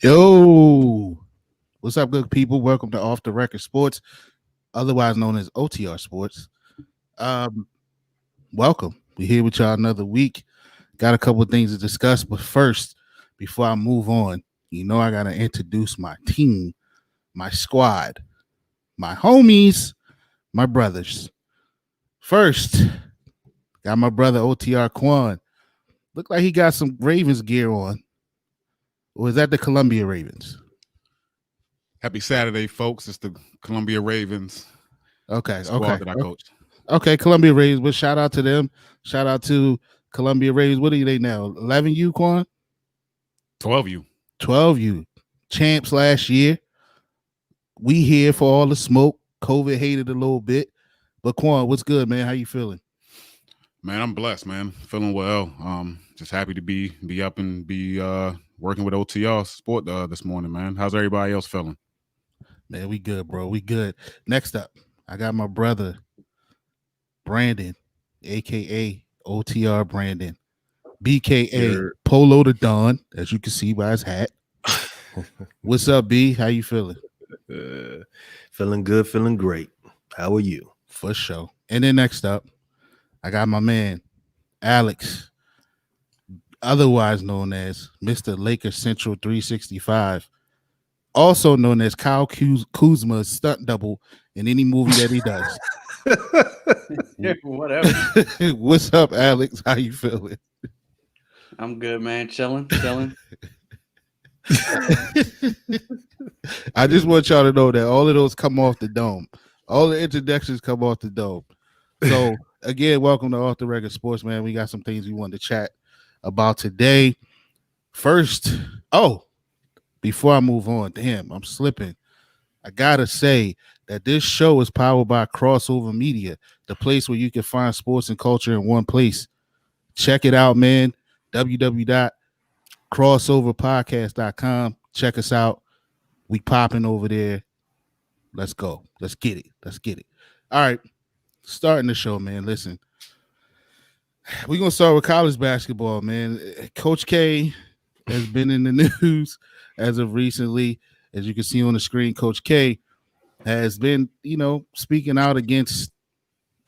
Yo, what's up, good people? Welcome to Off the Record Sports, otherwise known as OTR Sports. Um, Welcome. We're here with y'all another week. Got a couple of things to discuss, but first, before I move on, I gotta introduce my team, my squad, my homies, my brothers. First, got my brother OTR Quan. Look like he got some Ravens gear on. Or is that the Columbia Ravens? Happy Saturday, folks. It's the Columbia Ravens Okay, squad that I coach. Okay, Columbia Ravens. But shout out to them. Shout out to Columbia Ravens. What are they now? 11U, Quan? 12U. 12U. Champs last year. We here for all the smoke. COVID hated a little bit. But Quan, what's good, man? How you feeling? Man, I'm blessed, man. Feeling well. Just happy to be up and be working with OTR Sport this morning, man. How's everybody else feeling? Man, we good, bro. We good. Next up, I got my brother, Brandon, aka OTR Brandon, BKA Polo the Don, as you can see by his hat. What's up, B? How you feeling? Feeling good, feeling great. How are you? For sure. And then next up, I got my man, Alex, otherwise known as Mr. Lakers Central 365, also known as Kyle Kuzma's stunt double in any movie that he does. Whatever. What's up, Alex? How you feeling? I'm good, man. Chilling. I just want y'all to know that all of those come off the dome. All the introductions come off the dome. So again, welcome to Off the Record Sports, man. We got some things we wanted to chat about today. First, before I move on, damn, I'm slipping. I gotta say that this show is powered by Crossover Media, the place where you can find sports and culture in one place. Check it out, man. www.crossoverpodcast.com. Check us out. We popping over there. Let's go. Let's get it. All right. Starting the show, man. Listen, we're going to start with college basketball, man. Coach K has been in the news as of recently. As you can see on the screen, Coach K has been, speaking out against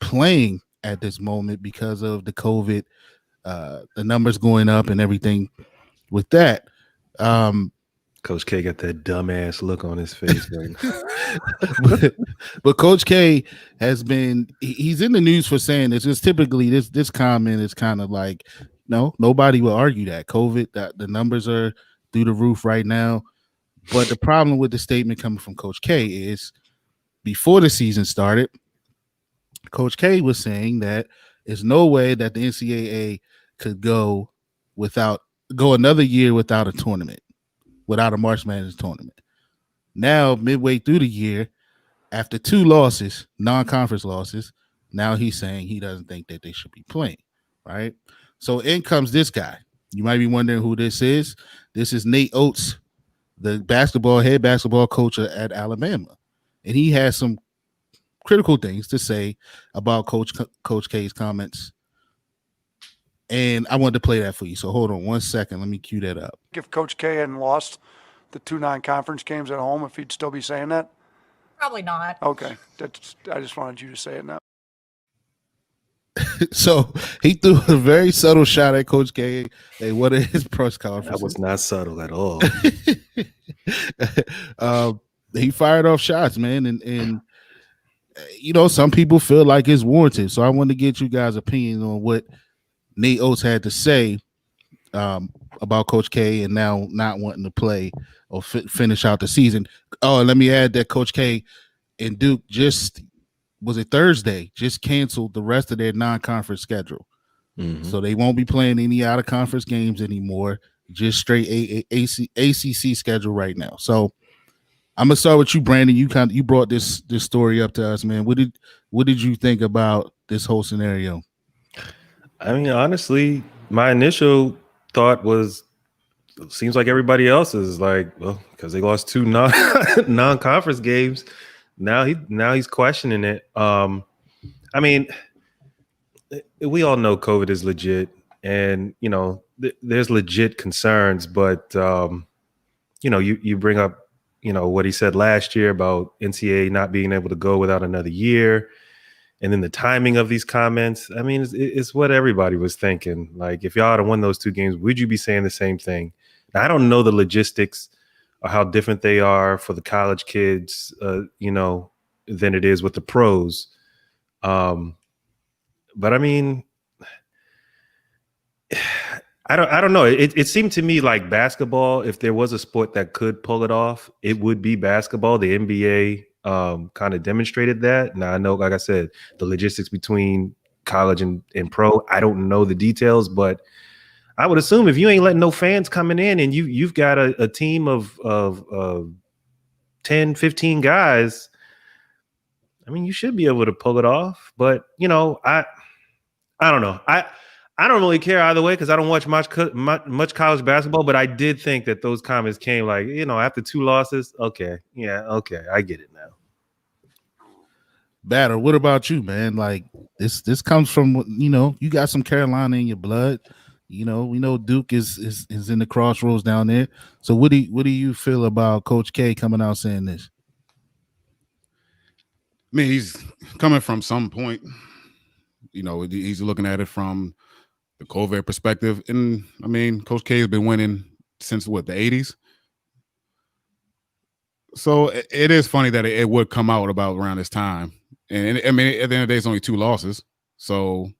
playing at this moment because of the COVID, the numbers going up and everything with that. Coach K got that dumbass look on his face, man. but Coach K has been, he's in the news for saying this. It's typically this comment is kind of like, no, nobody will argue that COVID, that the numbers are through the roof right now. But the problem with the statement coming from Coach K is before the season started, Coach K was saying that there's no way that the NCAA could go another year without a tournament, without a March Madness tournament. Now, midway through the year, after 2 losses, non-conference losses, now he's saying he doesn't think that they should be playing, right? So in comes this guy. You might be wondering who this is. This is Nate Oates, the head basketball coach at Alabama. And he has some critical things to say about Coach K's comments. And I wanted to play that for you. So hold on 1 second. Let me cue that up. If Coach K hadn't lost the 2 non-conference games at home, if he'd still be saying that? Probably not. Okay. I just wanted you to say it now. So he threw a very subtle shot at Coach K at one of his press conferences. That was not subtle at all. He fired off shots, man, and some people feel like it's warranted. So I wanted to get you guys' opinion on what Nate Oates had to say about Coach K and now not wanting to play or finish out the season. Oh, and let me add that Coach K and Duke Thursday, just canceled the rest of their non-conference schedule. Mm-hmm. So they won't be playing any out-of-conference games anymore, just straight ACC schedule right now. So I'm going to start with you, Brandon. You brought this story up to us, man. What did you think about this whole scenario? I mean, honestly, my initial thought was, seems like everybody else is like, well, because they lost 2 non-conference games. Now he's questioning it. I mean, we all know COVID is legit, and there's legit concerns, but you bring up, what he said last year about NCAA not being able to go without another year. And then the timing of these comments, I mean, it's what everybody was thinking. Like, if y'all had won those 2 games, would you be saying the same thing? Now, I don't know the logistics or how different they are for the college kids, than it is with the pros. But I mean, I don't know. It seemed to me like basketball, if there was a sport that could pull it off, it would be basketball. The NBA kind of demonstrated that. Now, I know, like I said, the logistics between college and pro, I don't know the details, but I would assume if you ain't letting no fans coming in and you've got a team of 10, 15 guys, I mean, you should be able to pull it off. But, I don't know. I don't really care either way because I don't watch much college basketball, but I did think that those comments came like, after 2 losses. Okay. Yeah. Okay. I get it now. Batter, what about you, man? Like this comes from, you got some Carolina in your blood. We know Duke is in the crossroads down there. So what do you feel about Coach K coming out saying this? I mean, he's coming from some point, he's looking at it from the COVID perspective. And I mean, Coach K has been winning since the 80s. So it is funny that it would come out about around this time. And I mean, at the end of the day, it's only 2 losses. So,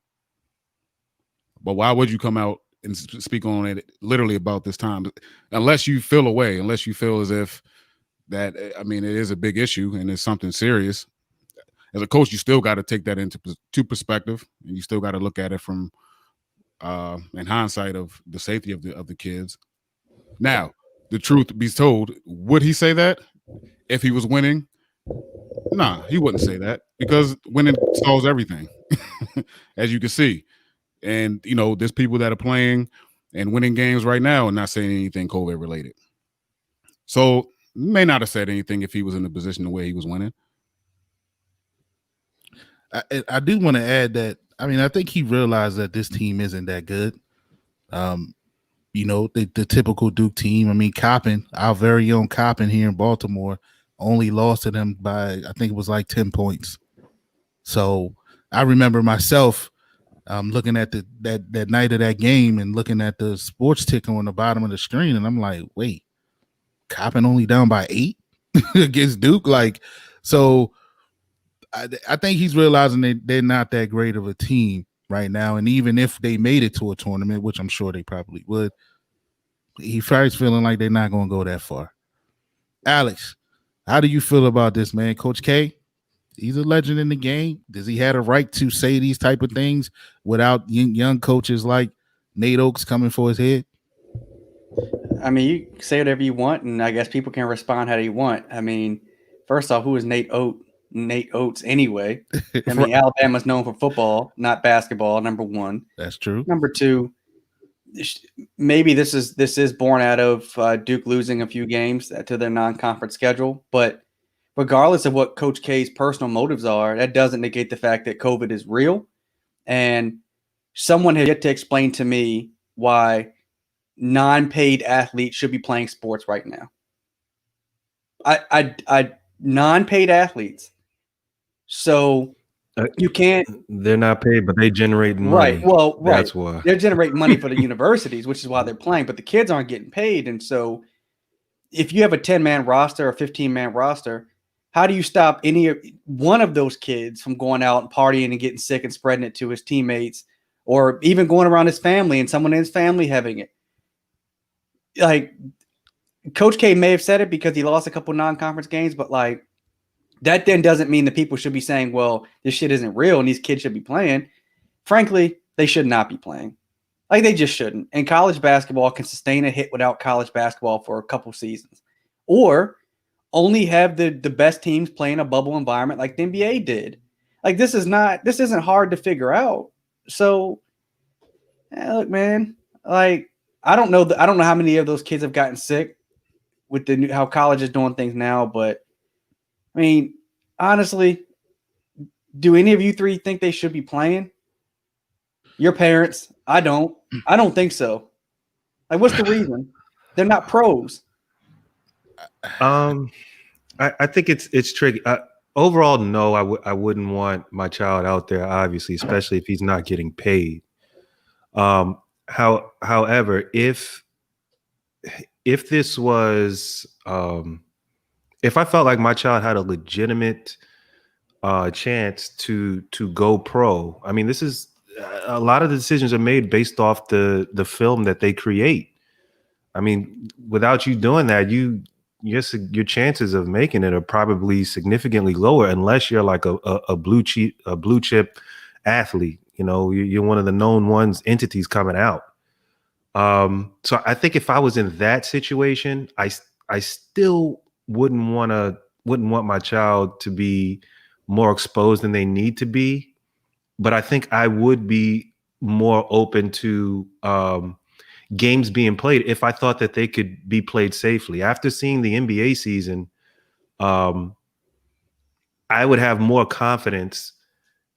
but why would you come out and speak on it literally about this time? Unless you feel away, unless you feel as if that, I mean, it is a big issue and it's something serious. As a coach, you still got to take that into perspective, and you still got to look at it from in hindsight of the safety of the kids. Now, the truth be told, would he say that if he was winning? Nah, he wouldn't say that because winning solves everything, as you can see. And, there's people that are playing and winning games right now and not saying anything COVID related. So may not have said anything if he was in the position the way he was winning. I do want to add that, I mean, I think he realized that this team isn't that good. The typical Duke team. I mean, Coppin, our very own Coppin here in Baltimore, only lost to them by, I think it was like 10 points. So I remember myself looking at that night of that game and looking at the sports ticker on the bottom of the screen, and I'm like, wait, Coppin only down by 8 against Duke? Like, so I think he's realizing they're not that great of a team right now. And even if they made it to a tournament, which I'm sure they probably would, he's probably feeling like they're not going to go that far. Alex, how do you feel about this, man? Coach K, he's a legend in the game. Does he have a right to say these type of things without young coaches like Nate Oates coming for his head? I mean, you say whatever you want, and I guess people can respond how they want. I mean, first off, who is Nate Oates anyway? I mean, Alabama's known for football, not basketball, number one. That's true. Number two, maybe this is born out of Duke losing a few games to their non-conference schedule. But regardless of what Coach K's personal motives are, that doesn't negate the fact that COVID is real. And someone has yet to explain to me why non-paid athletes should be playing sports right now. I non-paid athletes. So you can't. They're not paid, but they generate money. Right. Well, right. That's why they're generating money for the universities, which is why they're playing. But the kids aren't getting paid, and so if you have a 10-man roster or 15-man roster, how do you stop one of those kids from going out and partying and getting sick and spreading it to his teammates, or even going around his family and someone in his family having it? Like, Coach K may have said it because he lost a couple non-conference games, but like that then doesn't mean that people should be saying, well, this shit isn't real and these kids should be playing. Frankly, they should not be playing. Like, they just shouldn't. And college basketball can sustain a hit without college basketball for a couple seasons, or only have the best teams play in a bubble environment like the NBA did. Like, this isn't hard to figure out. So, look, man, like, I don't know how many of those kids have gotten sick with how college is doing things now, but I mean, honestly, do any of you three think they should be playing? Your parents? I don't think so. Like, what's the reason? They're not pros. I think it's tricky. Overall, no, I wouldn't want my child out there, obviously, especially if he's not getting paid. However, if this was if I felt like my child had a legitimate chance to go pro, I mean, this is a lot of the decisions are made based off the film that they create. I mean, without you doing that, your chances of making it are probably significantly lower unless you're like a blue chip athlete. You know, you're one of the known ones, entities coming out. So I think if I was in that situation, I still wouldn't want my child to be more exposed than they need to be. But I think I would be more open to games being played if I thought that they could be played safely. After seeing the NBA season, I would have more confidence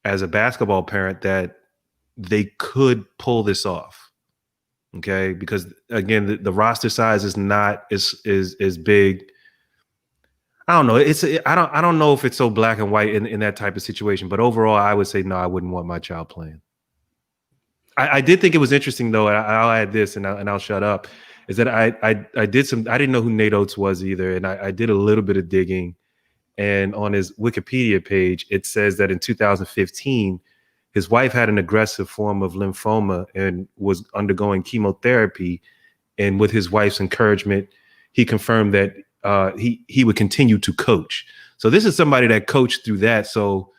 as a basketball parent that they could pull this off. Okay, because again, the roster size is not is big. I don't know. I don't know if it's so black and white in that type of situation. But overall, I would say no. I wouldn't want my child playing. I did think it was interesting though. And I'll add this, and I'll shut up. Is that I didn't know who Nate Oates was either, and I did a little bit of digging, and on his Wikipedia page, it says that in 2015, his wife had an aggressive form of lymphoma and was undergoing chemotherapy, and with his wife's encouragement, he confirmed that he would continue to coach. So this is somebody that coached through that. So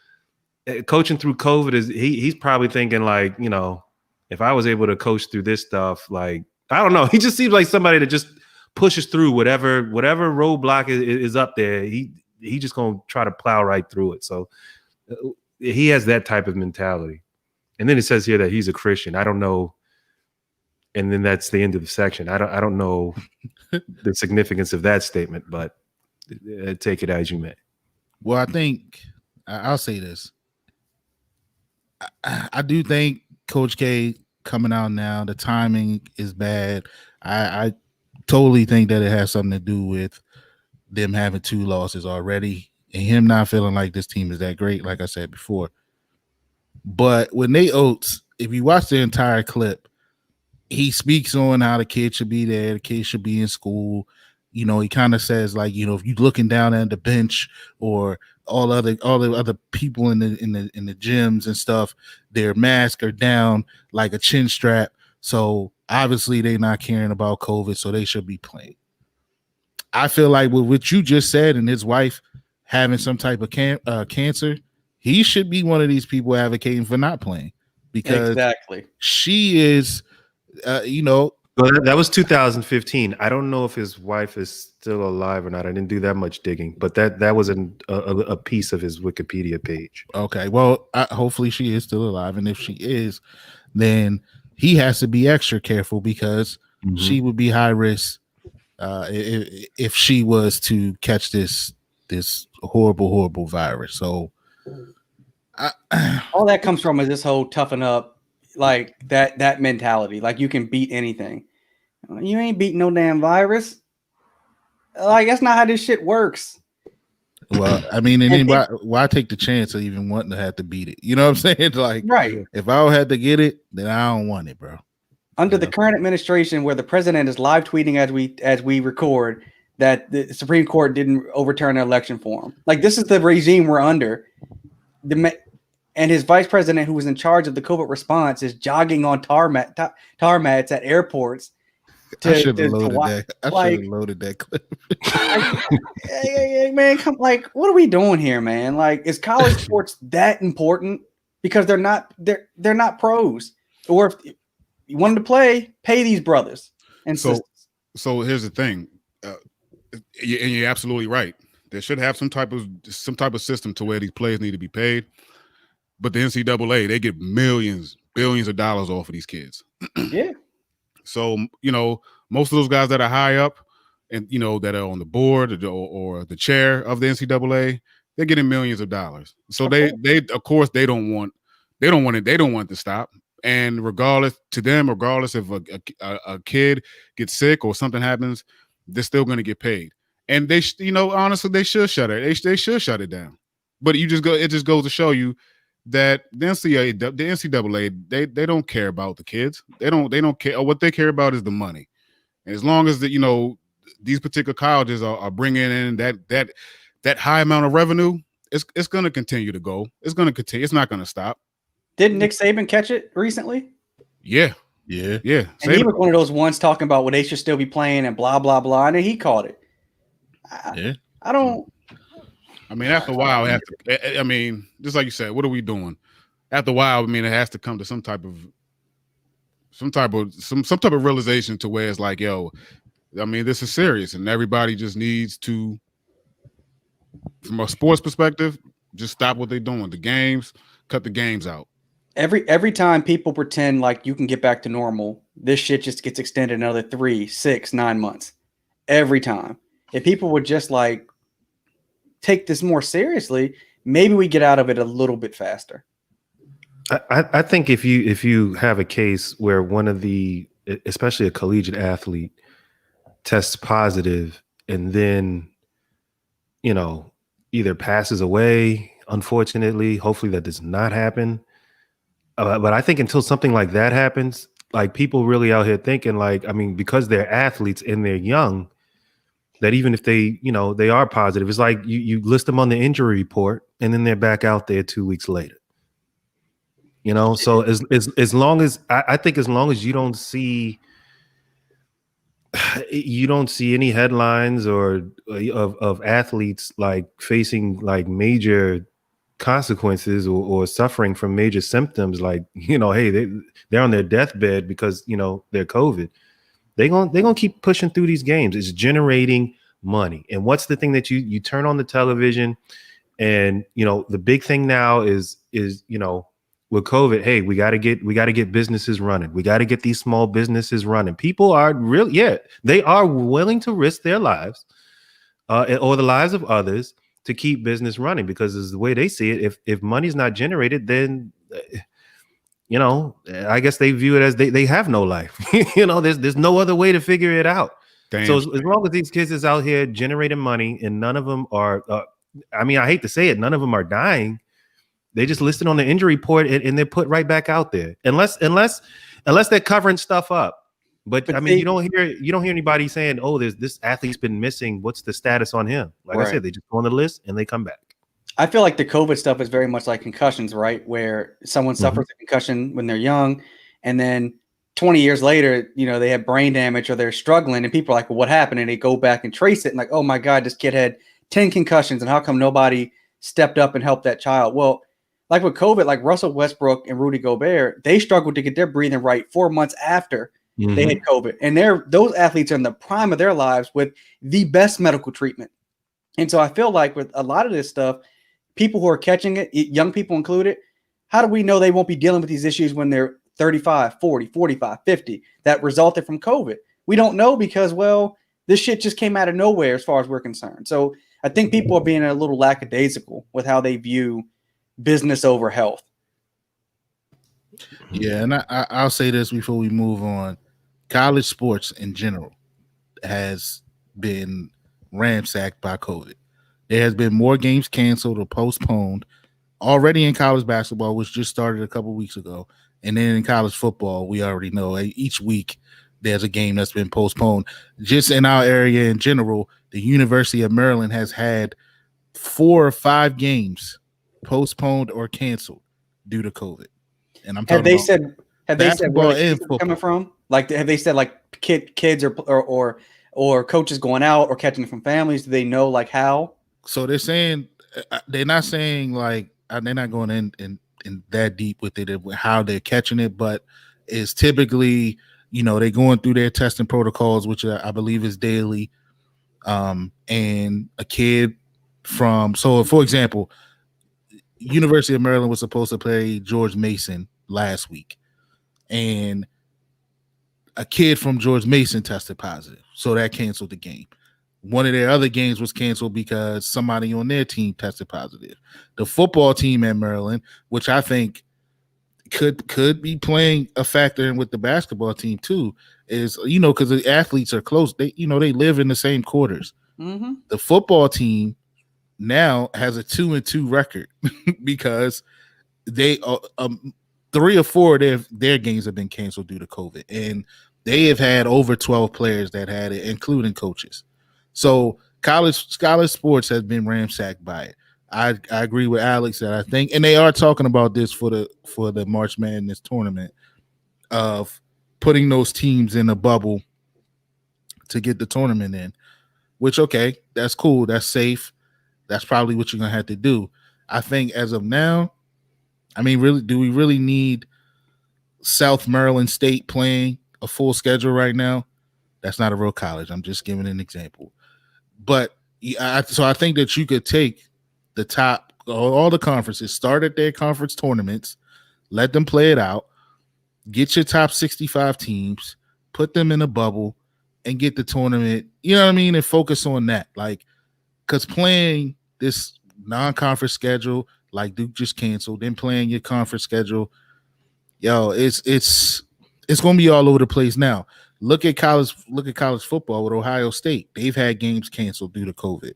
coaching through COVID he's probably thinking like, you know, if I was able to coach through this stuff, like, I don't know. He just seems like somebody that just pushes through whatever roadblock is up there. He just gonna try to plow right through it. So he has that type of mentality. And then it says here that he's a Christian. I don't know. And then that's the end of the section. I don't know the significance of that statement, but take it as you may. Well, I think I'll say this. I do think Coach K coming out now, the timing is bad. I totally think that it has something to do with them having 2 losses already and him not feeling like this team is that great, like I said before. But with Nate Oates, if you watch the entire clip, he speaks on how the kid should be there, the kid should be in school. You know, he kind of says like, you know, if you're looking down at the bench or all the other people in the gyms and stuff, their masks are down like a chin strap. So obviously they're not caring about COVID, so they should be playing. I feel like with what you just said and his wife having some type of cancer, he should be one of these people advocating for not playing because exactly she is, you know. Well, that was 2015. I don't know if his wife is still alive or not. I didn't do that much digging, but that was a piece of his Wikipedia page. Okay, well, hopefully she is still alive, and if she is, then he has to be extra careful because she would be high risk if she was to catch this horrible virus. So all that comes from is this whole toughen up, like that mentality. Like you can beat anything. You ain't beating no damn virus. Like that's not how this shit works. Well, I mean, and then why take the chance of even wanting to have to beat it? You know what I'm saying? Like, right. If I don't have to get it, then I don't want it, bro. Under the current administration, where the president is live tweeting as we record that the Supreme Court didn't overturn an election for him. Like this is the regime we're under. And his vice president, who was in charge of the COVID response, is jogging on tar mats at airports. I should have loaded that. I should have loaded that clip. Hey, man, like, what are we doing here, man? Like, is college sports that important? Because they're not pros. Or if you want them to play, pay these brothers and sisters. So here's the thing, and you're absolutely right. They should have some type of system to where these players need to be paid. But the NCAA, they get millions, billions of dollars off of these kids. Yeah. So, you know, most of those guys that are high up and, you know, that are on the board or the chair of the NCAA, they're getting millions of dollars. So they of course they don't want it to stop. And regardless if a kid gets sick or something happens, they're still going to get paid. And honestly, they should shut it. They should shut it down. But it just goes to show you that the NCAA, they don't care about the kids. They don't care. What they care about is the money. And as long as these particular colleges are bringing in that high amount of revenue, it's going to continue to go. It's going to continue. It's not going to stop. Didn't Nick Saban catch it recently? Yeah. Yeah. Yeah. And he was one of those ones talking about, well, they should still be playing and blah, blah, blah. And then he called it. I don't. I mean, after a while, just like you said, what are we doing? After a while, it has to come to some type of realization to where it's like, yo, this is serious, and everybody just needs to, from a sports perspective, just stop what they're doing. The games, cut the games out. Every time people pretend like you can get back to normal, this shit just gets extended another 3, 6, 9 months. Every time. If people would just like take this more seriously, maybe we get out of it a little bit faster. I think if you have a case where one of the, especially a collegiate athlete, tests positive and then, either passes away, unfortunately, hopefully that does not happen. But I think until something like that happens, like people really out here thinking because they're athletes and they're young, that even if they, they are positive, it's like you list them on the injury report and then they're back out there 2 weeks later. So as long as I think as long as you don't see any headlines or of athletes like facing like major consequences or suffering from major symptoms, like hey, they're on their deathbed because they're COVID, they're gonna keep pushing through these games. It's generating money. And what's the thing that you turn on the television, and the big thing now is with COVID, hey, we got to get businesses running. We got to get these small businesses running. People are they are willing to risk their lives or the lives of others to keep business running, because as the way they see it, if money's not generated, then I guess they view it as they have no life. There's no other way to figure it out. Damn. So as long as these kids is out here generating money and none of them are, I hate to say it, none of them are dying. They just listed on the injury report and they're put right back out there, unless they're covering stuff up. But you don't hear anybody saying, "Oh, this athlete's been missing. What's the status on him?" Like I said, they just go on the list and they come back. I feel like the COVID stuff is very much like concussions, right? Where someone suffers a concussion when they're young, and then 20 years later, they have brain damage or they're struggling, and people are like, "Well, what happened?" And they go back and trace it, and like, "Oh my God, this kid had 10 concussions, and how come nobody stepped up and helped that child?" Well, like with COVID, like Russell Westbrook and Rudy Gobert, they struggled to get their breathing right 4 months after they had COVID. And those athletes are in the prime of their lives with the best medical treatment. And so I feel like with a lot of this stuff, people who are catching it, young people included, how do we know they won't be dealing with these issues when they're 35, 40, 45, 50 that resulted from COVID? We don't know because, well, this shit just came out of nowhere as far as we're concerned. So I think people are being a little lackadaisical with how they view business over health. Yeah, and I'll say this before we move on. College sports in general has been ransacked by COVID. There has been more games canceled or postponed already in college basketball, which just started a couple weeks ago. And then in college football, we already know each week there's a game that's been postponed. Just in our area in general, the University of Maryland has had 4 or 5 games postponed or canceled due to COVID. And I'm talking Have they about said where the kids are coming from? Like, have they said like kids or coaches going out or catching it from families? Do they know like how? So they're saying they're not saying like they're not going in that deep with it, how they're catching it, but it's typically they're going through their testing protocols, which I believe is daily. And a kid for example, University of Maryland was supposed to play George Mason last week, and a kid from George Mason tested positive, so that canceled the game. One of their other games was canceled because somebody on their team tested positive. The football team at Maryland, which I think could be playing a factor in with the basketball team too, is because the athletes are close. They they live in the same quarters. Mm-hmm. The football team now has a 2-2 record because they 3 or 4 of their games have been canceled due to COVID, and they have had over 12 players that had it, including coaches. So college sports has been ransacked by it. I agree with Alex that I think, and they are talking about this for the March Madness tournament of putting those teams in a bubble to get the tournament in, which, okay, that's cool. That's safe. That's probably what you're going to have to do. I think as of now, I mean, really, do we really need South Maryland State playing a full schedule right now? That's not a real college. I'm just giving an example. But so I think that you could take the top, all the conferences, start at their conference tournaments, let them play it out, get your top 65 teams, put them in a bubble, and get the tournament, you know what I mean, and focus on that. Like, because playing this non-conference schedule, like Duke just canceled, then playing your conference schedule, it's going to be all over the place now. Look at college football with Ohio State. They've had games canceled due to COVID.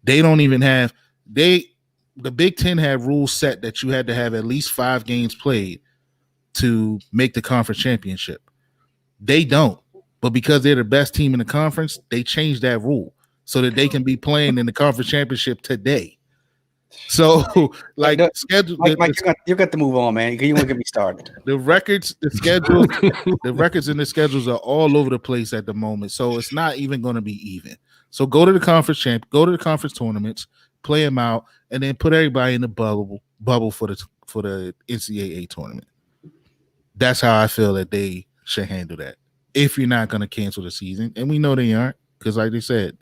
They don't even have the Big Ten had rules set that you had to have at least 5 games played to make the conference championship. They don't, but because they're the best team in the conference, they changed that rule so that they can be playing in the conference championship today. So, like, schedule. Mike, you got to move on, man. You want to get me started. The records, the schedules, the records and the schedules are all over the place at the moment. So it's not even going to be even. So go to the conference go to the conference tournaments, play them out, and then put everybody in the bubble for the NCAA tournament. That's how I feel that they should handle that. If you're not going to cancel the season, and we know they aren't, because like they said,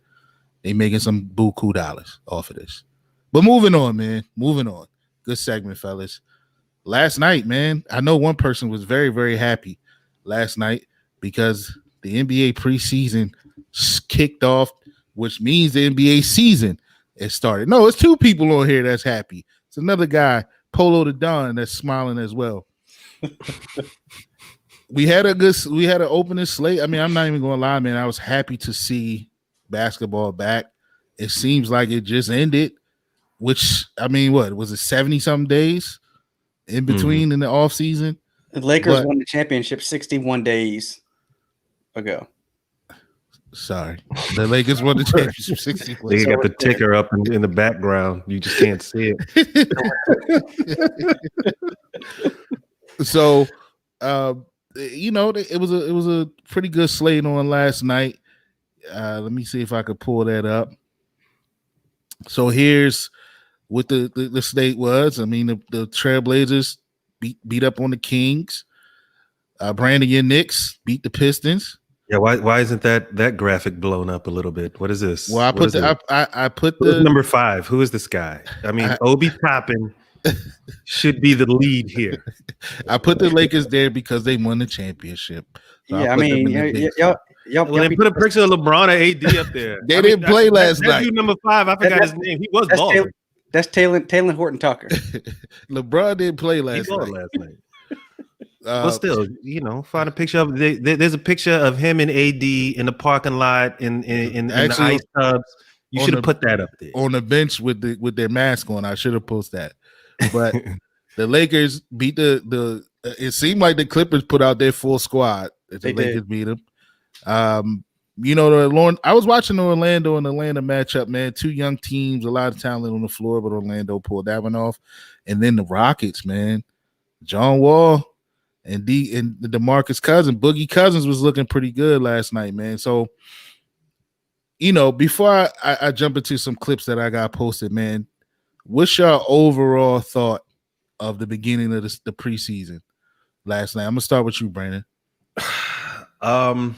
they making some buku dollars off of this. But moving on, man. Moving on. Good segment, fellas. Last night, man, I know one person was very, very happy last night because the NBA preseason kicked off, which means the NBA season has started. No, it's 2 people on here that's happy. It's another guy, Polo the Don, that's smiling as well. We had an opening slate. I mean, I'm not even going to lie, man. I was happy to see basketball back. It seems like it just ended. Which, I mean, what was it, 70-something days in between in the off season? The Lakers won the championship 61 days ago. Sorry, the Lakers won the championship 61. They got the ticker up in the background. You just can't see it. So, it was a pretty good slate on last night. Let me see if I could pull that up. So here's what the slate was. I mean, the Trailblazers beat up on the Kings. Brandon, your Knicks beat the Pistons. Yeah, why isn't that graphic blown up a little bit? What is this? Well, I put the number 5. Who is this guy? I mean, Obi Toppin should be the lead here. I put the Lakers there because they won the championship. So yeah, I mean, they put a picture of LeBron and AD up there. They didn't play last night. Dude, number 5, I forgot his name. He was balling. That's Taylor Horton Tucker. LeBron didn't play last night. But still, find a picture of there's a picture of him and AD in the parking lot in the ice tubs. You should have put that up there on the bench with their mask on. I should have posted that. But the Lakers beat the. It seemed like the Clippers put out their full squad. The Lakers beat them. I was watching the Orlando and Atlanta matchup, man. 2 young teams, a lot of talent on the floor, but Orlando pulled that one off. And then the Rockets, man. John Wall and DeMarcus Cousins. Boogie Cousins was looking pretty good last night, man. So, before I jump into some clips that I got posted, man, what's your overall thought of the beginning of the preseason last night? I'm going to start with you, Brandon. I'll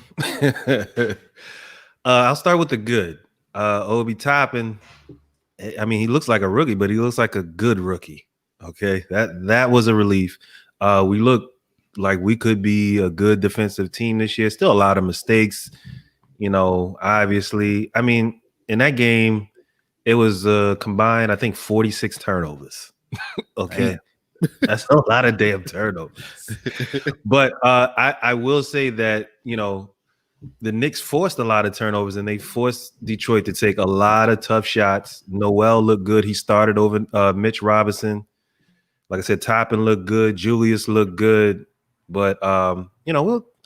start with the good. Obi Toppin, I mean, he looks like a rookie, but he looks like a good rookie. Okay, that was a relief. We look like we could be a good defensive team this year. Still a lot of mistakes, obviously. I mean, in that game, it was combined, I think, 46 turnovers. Okay. That's a lot of damn turnovers. But I will say that, the Knicks forced a lot of turnovers, and they forced Detroit to take a lot of tough shots. Noel looked good. He started over Mitch Robinson. Like I said, Toppin looked good. Julius looked good. But,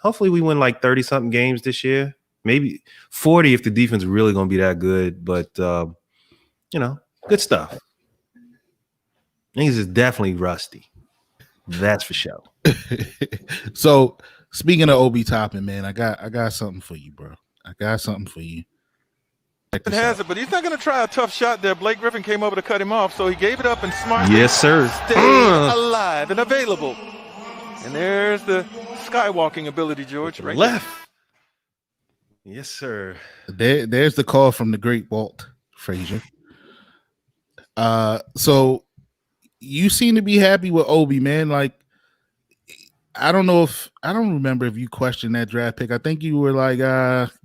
hopefully we win like 30-something games this year. Maybe 40 if the defense is really going to be that good. But, good stuff. Niggas is definitely rusty. That's for sure. So, speaking of Obi Toppin, man, I got something for you, bro. I got something for you. It has it, but he's not going to try a tough shot there. Blake Griffin came over to cut him off, so he gave it up and smartly stayed alive and available. And there's the skywalking ability, George. Right left. There. Yes, sir. There's the call from the great Walt Frazier. So you seem to be happy with Obi, man. Like, I don't remember if you questioned that draft pick. I think you were like,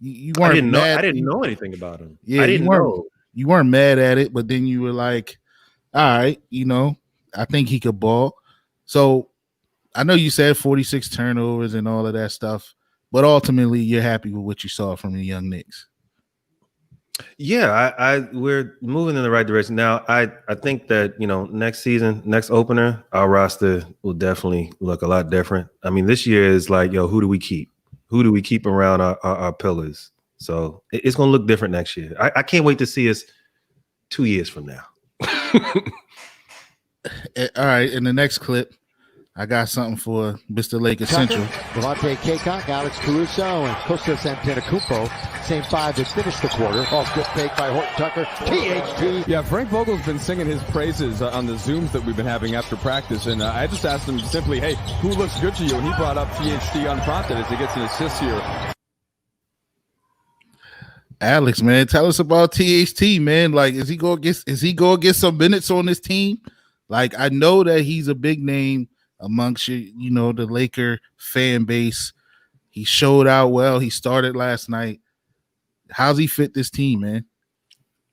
you weren't. I didn't know anything about him. Yeah, you weren't mad at it, but then you were like, all right, I think he could ball. So I know you said 46 turnovers and all of that stuff, but ultimately you're happy with what you saw from the young Knicks. Yeah, we're moving in the right direction. Now, I think that, next season, next opener, our roster will definitely look a lot different. I mean, this year is like, who do we keep? Who do we keep around our pillars? So it's going to look different next year. I can't wait to see us 2 years from now. All right, in the next clip, I got something for Mr. Lakers Central. Devontae Kaycock, Alex Caruso, and Kostas Antetokounmpo. Same five that finished the quarter. Off good fake by Horton Tucker. THT. Yeah, Frank Vogel's been singing his praises on the Zooms that we've been having after practice. And I just asked him simply, hey, who looks good to you? And he brought up THT unprompted as he gets an assist here. Alex, man, tell us about THT, man. Like, is he gonna get some minutes on this team? Like, I know that he's a big name amongst the Laker fan base. He showed out well. He started last night. How's he fit this team, man?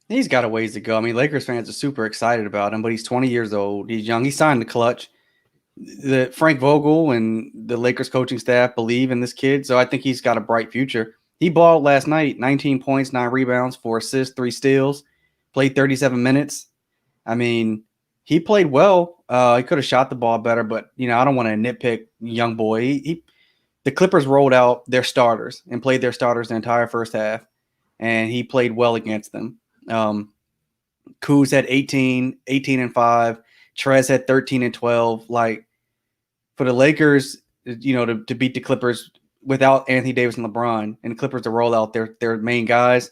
He's got a ways to go. I mean, Lakers fans are super excited about him, but he's 20 years old. He's young. He signed the clutch. The Frank Vogel and the Lakers coaching staff believe in this kid, so I think he's got a bright future. He balled last night, 19 points, 9 rebounds, 4 assists, 3 steals, played 37 minutes. I mean, he played well. He could have shot the ball better, but, I don't want to nitpick young boy. The Clippers rolled out their starters and played their starters the entire first half, and he played well against them. Kuz had 18 and 5. Trez had 13 and 12. Like, for the Lakers, to beat the Clippers without Anthony Davis and LeBron, and the Clippers to roll out their main guys,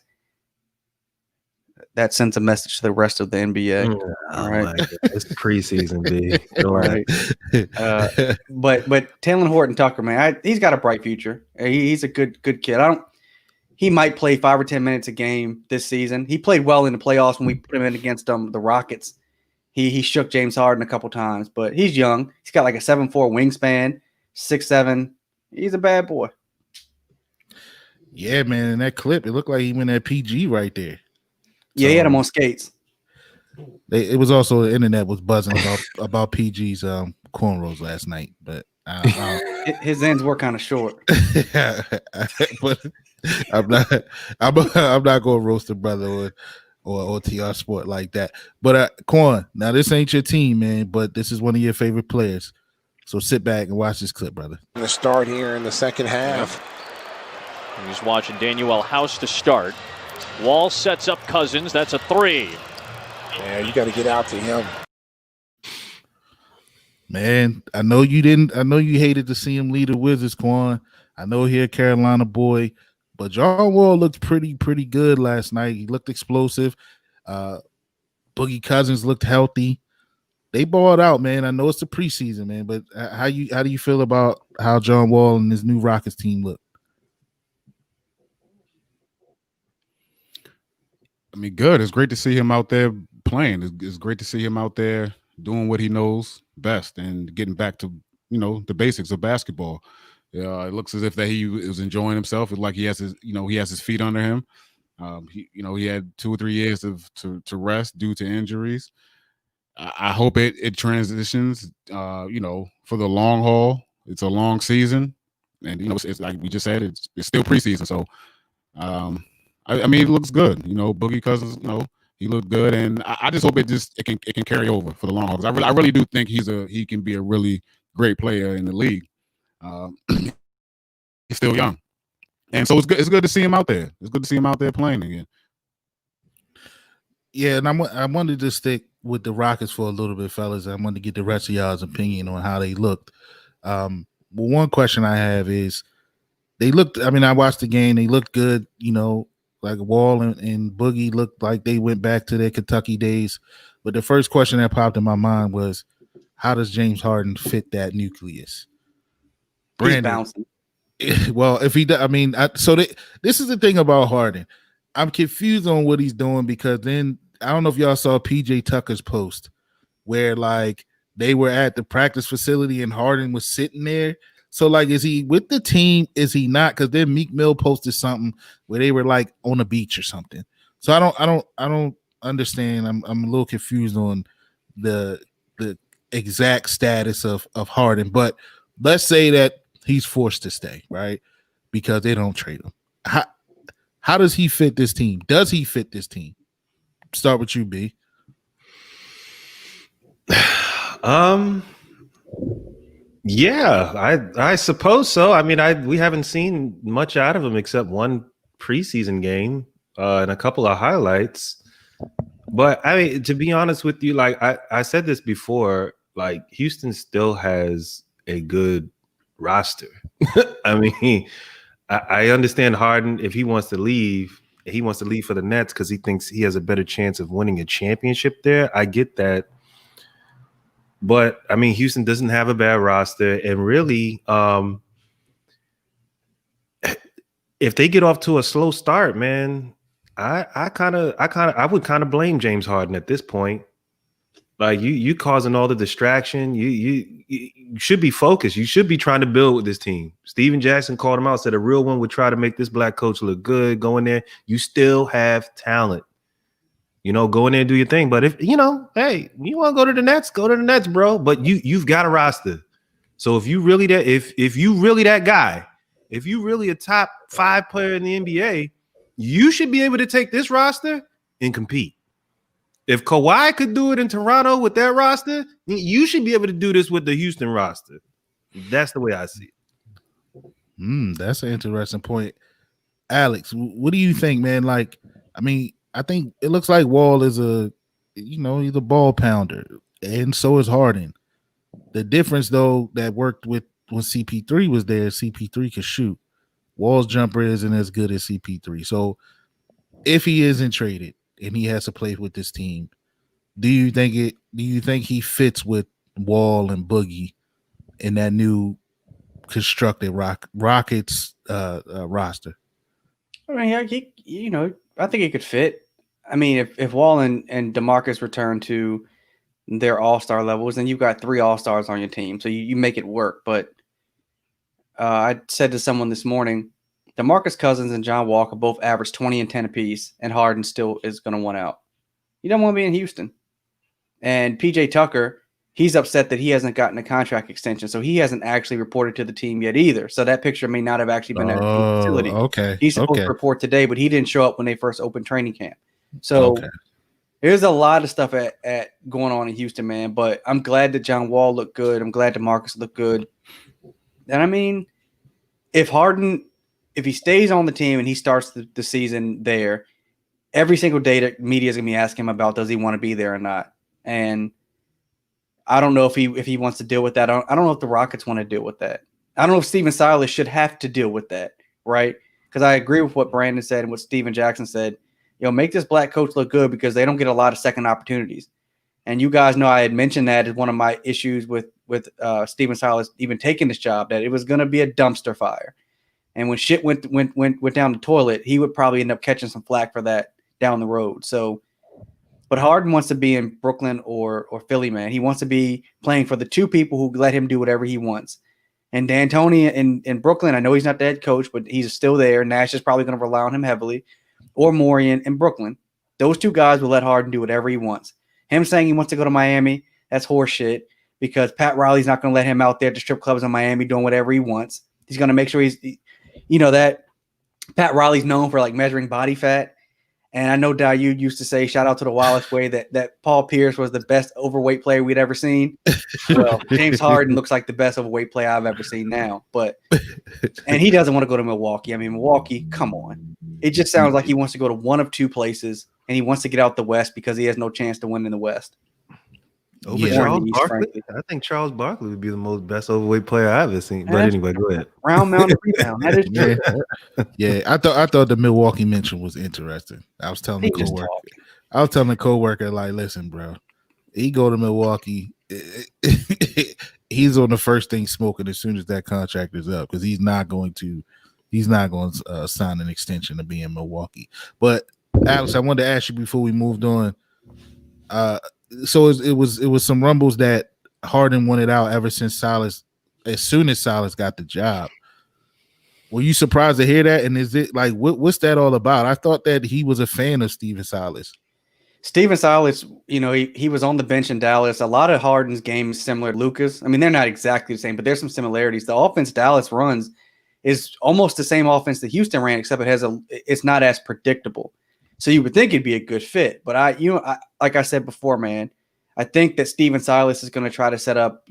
that sends a message to the rest of the NBA. All right, it's preseason, B. Right. But Talen Horton-Tucker, man, he's got a bright future. He's a good kid. He might play 5 or 10 minutes a game this season. He played well in the playoffs when we put him in against the Rockets. He shook James Harden a couple times, but he's young. He's got like a 7'4" wingspan, 6'7". He's a bad boy. Yeah, man. In that clip, it looked like he went at PG right there. Yeah, he had him on skates. It was also the internet was buzzing about PG's cornrows last night, but his ends were kind of short. But I'm not going to roast a brother or OTR Sport like that. But Quan, now this ain't your team, man, but this is one of your favorite players. So sit back and watch this clip, brother. The start here in the second half. You're just watching Daniel House to start. Wall sets up Cousins. That's a 3. Yeah, you got to get out to him. Man, I know you hated to see him lead the Wizards, Quan. I know he a Carolina boy, but John Wall looked pretty good last night. He looked explosive. Boogie Cousins looked healthy. They balled out, man. I know it's the preseason, man, but how do you feel about how John Wall and his new Rockets team look? I mean, good. It's great to see him out there playing. It's great to see him out there doing what he knows best and getting back to, the basics of basketball. It looks as if that he was enjoying himself. It's like he has his feet under him. He had 2 or 3 years to rest due to injuries. I hope it transitions, for the long haul. It's a long season. And it's like we just said, it's still preseason. So, I mean, it looks good. Boogie Cousins, he looked good, and I just hope it can carry over for the long haul. Because I really do think he can be a really great player in the league. He's still young, and so it's good to see him out there. It's good to see him out there playing again. Yeah, and I wanted to stick with the Rockets for a little bit, fellas. I wanted to get the rest of y'all's opinion on how they looked. One question I have is they looked. I mean, I watched the game. They looked good. Like Wall and Boogie looked like they went back to their Kentucky days. But the first question that popped in my mind was, how does James Harden fit that nucleus? Brandon, he's bouncing. Well, if he does, I mean, this is the thing about Harden. I'm confused on what he's doing because then I don't know if y'all saw PJ Tucker's post where like they were at the practice facility and Harden was sitting there. So like, is he with the team? Is he not? Because then Meek Mill posted something where they were like on a beach or something. So I don't understand. I'm a little confused on the exact status of Harden. But let's say that he's forced to stay, right? Because they don't trade him. How does he fit this team? Does he fit this team? Start with you, B. Yeah, I suppose so. I mean, we haven't seen much out of him except one preseason game and a couple of highlights. But I mean, to be honest with you, like I said this before, like Houston still has a good roster. I mean, I understand Harden, if he wants to leave, he wants to leave for the Nets because he thinks he has a better chance of winning a championship there. I get that. But I mean, Houston doesn't have a bad roster, and really, if they get off to a slow start, man, I would kind of blame James Harden at this point. Like you causing all the distraction. You should be focused. You should be trying to build with this team. Steven Jackson called him out, said a real one would try to make this black coach look good. Go in there. You still have talent. Go in there and do your thing. But if hey, you want to go to the Nets, go to the Nets, bro. But you've got a roster. So if you really that guy, if you really a top 5 player in the NBA, you should be able to take this roster and compete. If Kawhi could do it in Toronto with that roster, you should be able to do this with the Houston roster. That's the way I see it. That's an interesting point. Alex, what do you think, man? Like, I mean, I think it looks like Wall is he's a ball pounder, and so is Harden. The difference, though, that worked with when CP3 was there, CP3 could shoot. Wall's jumper isn't as good as CP3. So if he isn't traded and he has to play with this team, do you think he fits with Wall and Boogie in that new constructed Rockets roster? I mean, I think he could fit. I mean, if Wall and DeMarcus return to their all-star levels, then you've got 3 all-stars on your team. So you make it work. But I said to someone this morning, DeMarcus Cousins and John Walker both average 20 and 10 apiece, and Harden still is going to want out. You don't want to be in Houston. And PJ Tucker, he's upset that he hasn't gotten a contract extension, so he hasn't actually reported to the team yet either. So that picture may not have actually been at the facility. Okay. He's supposed to report today, but he didn't show up when they first opened training camp. So there's a lot of stuff at going on in Houston, man. But I'm glad that John Wall looked good. I'm glad DeMarcus looked good. And I mean, if he stays on the team and he starts the season there, every single day that media is going to be asking him about, does he want to be there or not? And I don't know if he wants to deal with that. I don't know if the Rockets want to deal with that. I don't know if Steven Silas should have to deal with that, right? Because I agree with what Brandon said and what Steven Jackson said. Make this black coach look good because they don't get a lot of second opportunities. And you guys know I had mentioned that as one of my issues with Steven Silas even taking this job, that it was going to be a dumpster fire. And when shit went down the toilet, he would probably end up catching some flack for that down the road. So, but Harden wants to be in Brooklyn or Philly, man. He wants to be playing for the 2 people who let him do whatever he wants. And D'Antoni in Brooklyn, I know he's not the head coach, but he's still there. Nash is probably going to rely on him heavily. Or Morian in Brooklyn. Those 2 guys will let Harden do whatever he wants. Him saying he wants to go to Miami, that's horseshit, because Pat Riley's not going to let him out there at the strip clubs in Miami doing whatever he wants. He's going to make sure that Pat Riley's known for like measuring body fat. And I know Dayu used to say, shout out to the Wallace way, that Paul Pierce was the best overweight player we'd ever seen. Well, James Harden looks like the best overweight player I've ever seen now. And he doesn't want to go to Milwaukee. I mean, Milwaukee, come on. It just sounds like he wants to go to one of two places, and he wants to get out the West because he has no chance to win in the West. Charles Barkley? I think Charles Barkley would be the best overweight player I've ever seen. But anyway, go ahead. Round, mound, and rebound. That is true. Yeah, I thought the Milwaukee mention was interesting. I was telling the coworker, like, listen, bro, he go to Milwaukee, he's on the first thing smoking as soon as that contract is up because he's not going to sign an extension to be in Milwaukee. But Alex, I wanted to ask you before we moved on. So it was some rumbles that Harden wanted out ever since Silas. As soon as Silas got the job, were you surprised to hear that? And is it like what's that all about? I thought that he was a fan of Stephen Silas. Stephen Silas, he was on the bench in Dallas. A lot of Harden's game is similar to Luka's. I mean, they're not exactly the same, but there's some similarities. The offense Dallas runs is almost the same offense that Houston ran, except it's not as predictable. So you would think it'd be a good fit, but like I said before, man, I think that Stephen Silas is going to try to set up,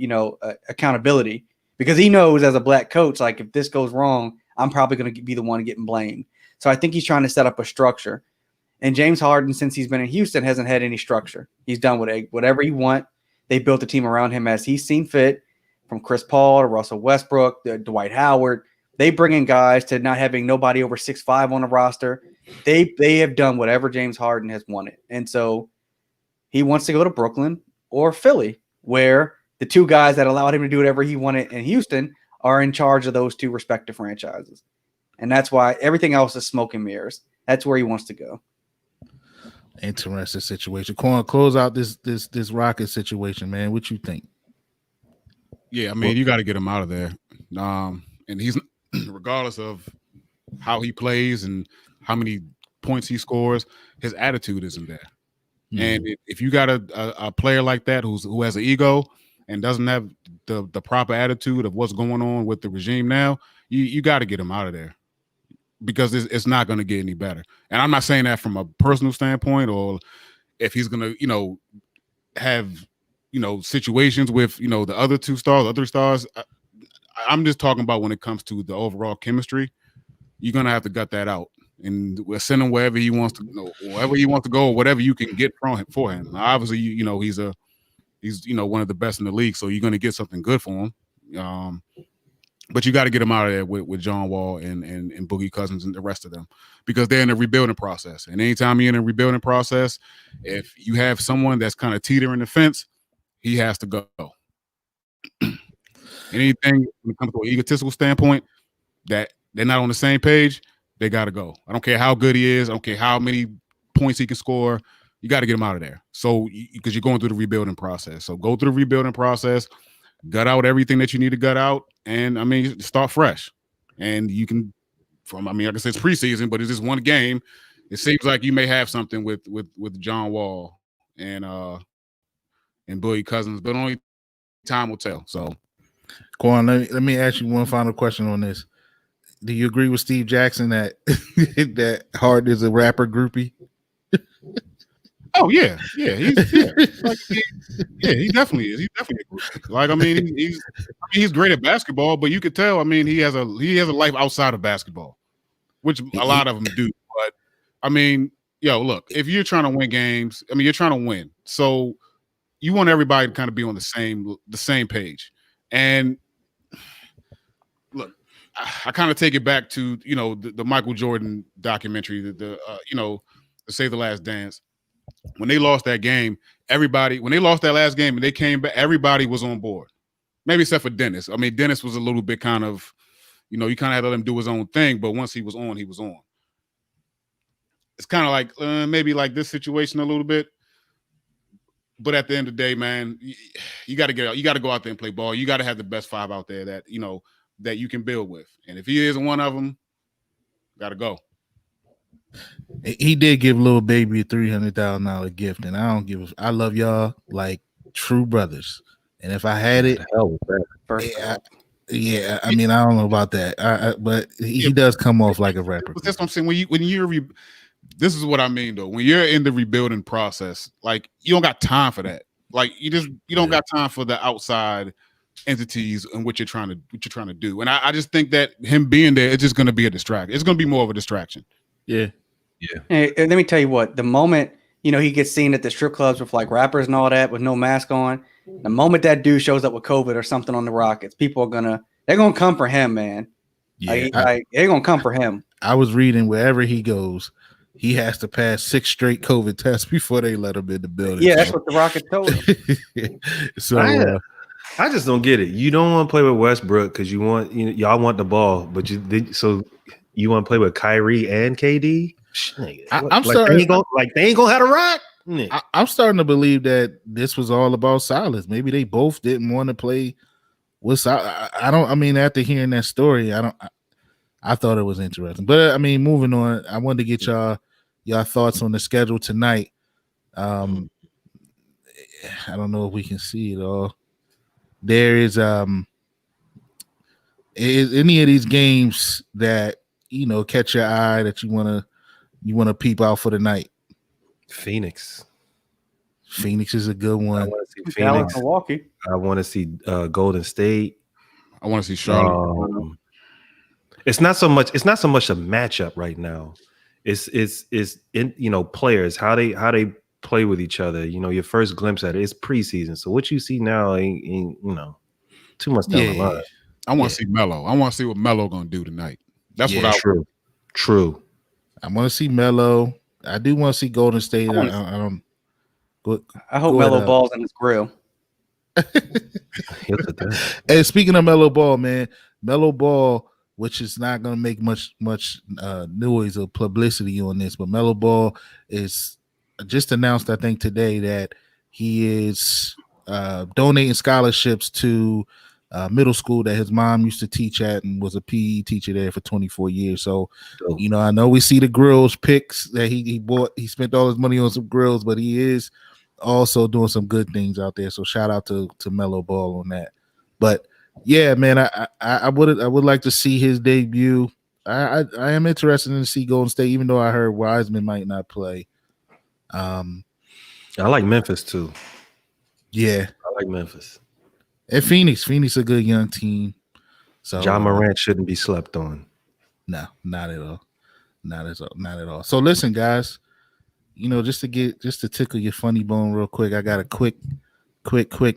accountability because he knows as a black coach, like if this goes wrong, I'm probably going to be the one getting blamed. So I think he's trying to set up a structure. And James Harden, since he's been in Houston, hasn't had any structure. He's done whatever he want. They built a team around him as he's seen fit, from Chris Paul to Russell Westbrook to Dwight Howard. They bring in guys to not having nobody over 6'5" on the roster. They have done whatever James Harden has wanted. And so he wants to go to Brooklyn or Philly, where the two guys that allowed him to do whatever he wanted in Houston are in charge of those two respective franchises. And that's why everything else is smoke and mirrors. That's where he wants to go. Interesting situation. Quan, close out this Rocket situation, man. What you think? Yeah, I mean, you got to get him out of there. And he's regardless of how he plays and how many points he scores, his attitude isn't there. Mm-hmm. And if you got a player like that who has an ego and doesn't have the proper attitude of what's going on with the regime now, you got to get him out of there because it's not going to get any better. And I'm not saying that from a personal standpoint or if he's going to, have, situations with, the other three stars. I'm just talking about when it comes to the overall chemistry, you're going to have to gut that out. And we'll send him wherever he wants to go, or whatever you can get from him for him. Now, obviously, he's one of the best in the league, so you're going to get something good for him. But you got to get him out of there with John Wall and Boogie Cousins and the rest of them because they're in a rebuilding process. And anytime you're in a rebuilding process, if you have someone that's kind of teetering the fence, he has to go. Anything when it comes to an egotistical standpoint that they're not on the same page, they got to go. I don't care how good he is. I don't care how many points he can score. You got to get him out of there. So, because you're going through the rebuilding process. So go through the rebuilding process, gut out everything that you need to gut out, and, start fresh. And you can, like I said, it's preseason, but it's just one game. It seems like you may have something with John Wall and Boogie Cousins, but only time will tell. So, Quan, let me ask you one final question on this. Do you agree with Steve Jackson that that Harden is a rapper groupie? Oh yeah. He definitely is. He's definitely a groupie. He's great at basketball, but you could tell. He has a life outside of basketball, which a lot of them do. But look, if you're trying to win games, you're trying to win. So you want everybody to kind of be on the same page. And look, I kind of take it back to the Michael Jordan documentary, the Save the Last Dance. When they lost that game, when they lost that last game and they came back, everybody was on board. Maybe except for Dennis. Dennis was a little bit kind of, you kind of had to let him do his own thing, but once he was on, he was on. It's kind of like maybe like this situation a little bit. But at the end of the day, man, you got to get out. You got to go out there and play ball. You got to have the best five out there that that you can build with. And if he isn't one of them, got to go. He did give Lil Baby a $300,000 gift, and I love y'all like true brothers. And if I had it, Yeah, I mean, I don't know about that, but he does come off like a rapper. That's what I'm saying. This is what I mean though. When you're in the rebuilding process, like you don't got time for that. Like you don't got time for the outside entities and what you're trying to do. And I just think that him being there, it's just going to be a distraction. It's going to be more of a distraction. Yeah. Hey, let me tell you what. The moment he gets seen at the strip clubs with like rappers and all that with no mask on, the moment that dude shows up with COVID or something on the Rockets, people are they're gonna come for him, man. Yeah, they're gonna come for him. I was reading wherever he goes, he has to pass 6 straight COVID tests before they let him in the building. Yeah, that's what the Rockets told him. So I just don't get it. You don't want to play with Westbrook because y'all want the ball, but you want to play with Kyrie and KD. I'm starting. They ain't gonna have a rock. I'm starting to believe that this was all about Silas. Maybe they both didn't want to play with Silas. I mean, after hearing that story, I thought it was interesting. But I mean, moving on, I wanted to get y'all thoughts on the schedule tonight. I don't know if we can see it all. There is any of these games that catch your eye that you want to peep out for the night? Phoenix is a good one. I want to see Phoenix. Milwaukee. I want to see Golden State. I want to see Charlotte. It's not so much a matchup right now. It's in players how they play with each other. Your first glimpse at it. It's preseason, so what you see now ain't too much down the line. I want to see Melo. I want to see what Melo gonna do tonight. That's what I true. I want to see Melo. I do want to see Golden State. I hope Melo balls in his grill. Hey, speaking of Melo Ball, man, Melo Ball, which is not going to make much noise or publicity on this, but Melo Ball is just announced, I think today, that he is donating scholarships to middle school that his mom used to teach at and was a PE teacher there for 24 years. So, I know we see the grills picks that he bought. He spent all his money on some grills, but he is also doing some good things out there. So shout out to Melo Ball on that. But yeah, man, I would like to see his debut. I am interested in to see Golden State, even though I heard Wiseman might not play. I like Memphis too. Yeah, I like Memphis. And Phoenix a good young team. So John Morant shouldn't be slept on. No, not at all. Not at all. So listen, guys, just to tickle your funny bone real quick, I got a quick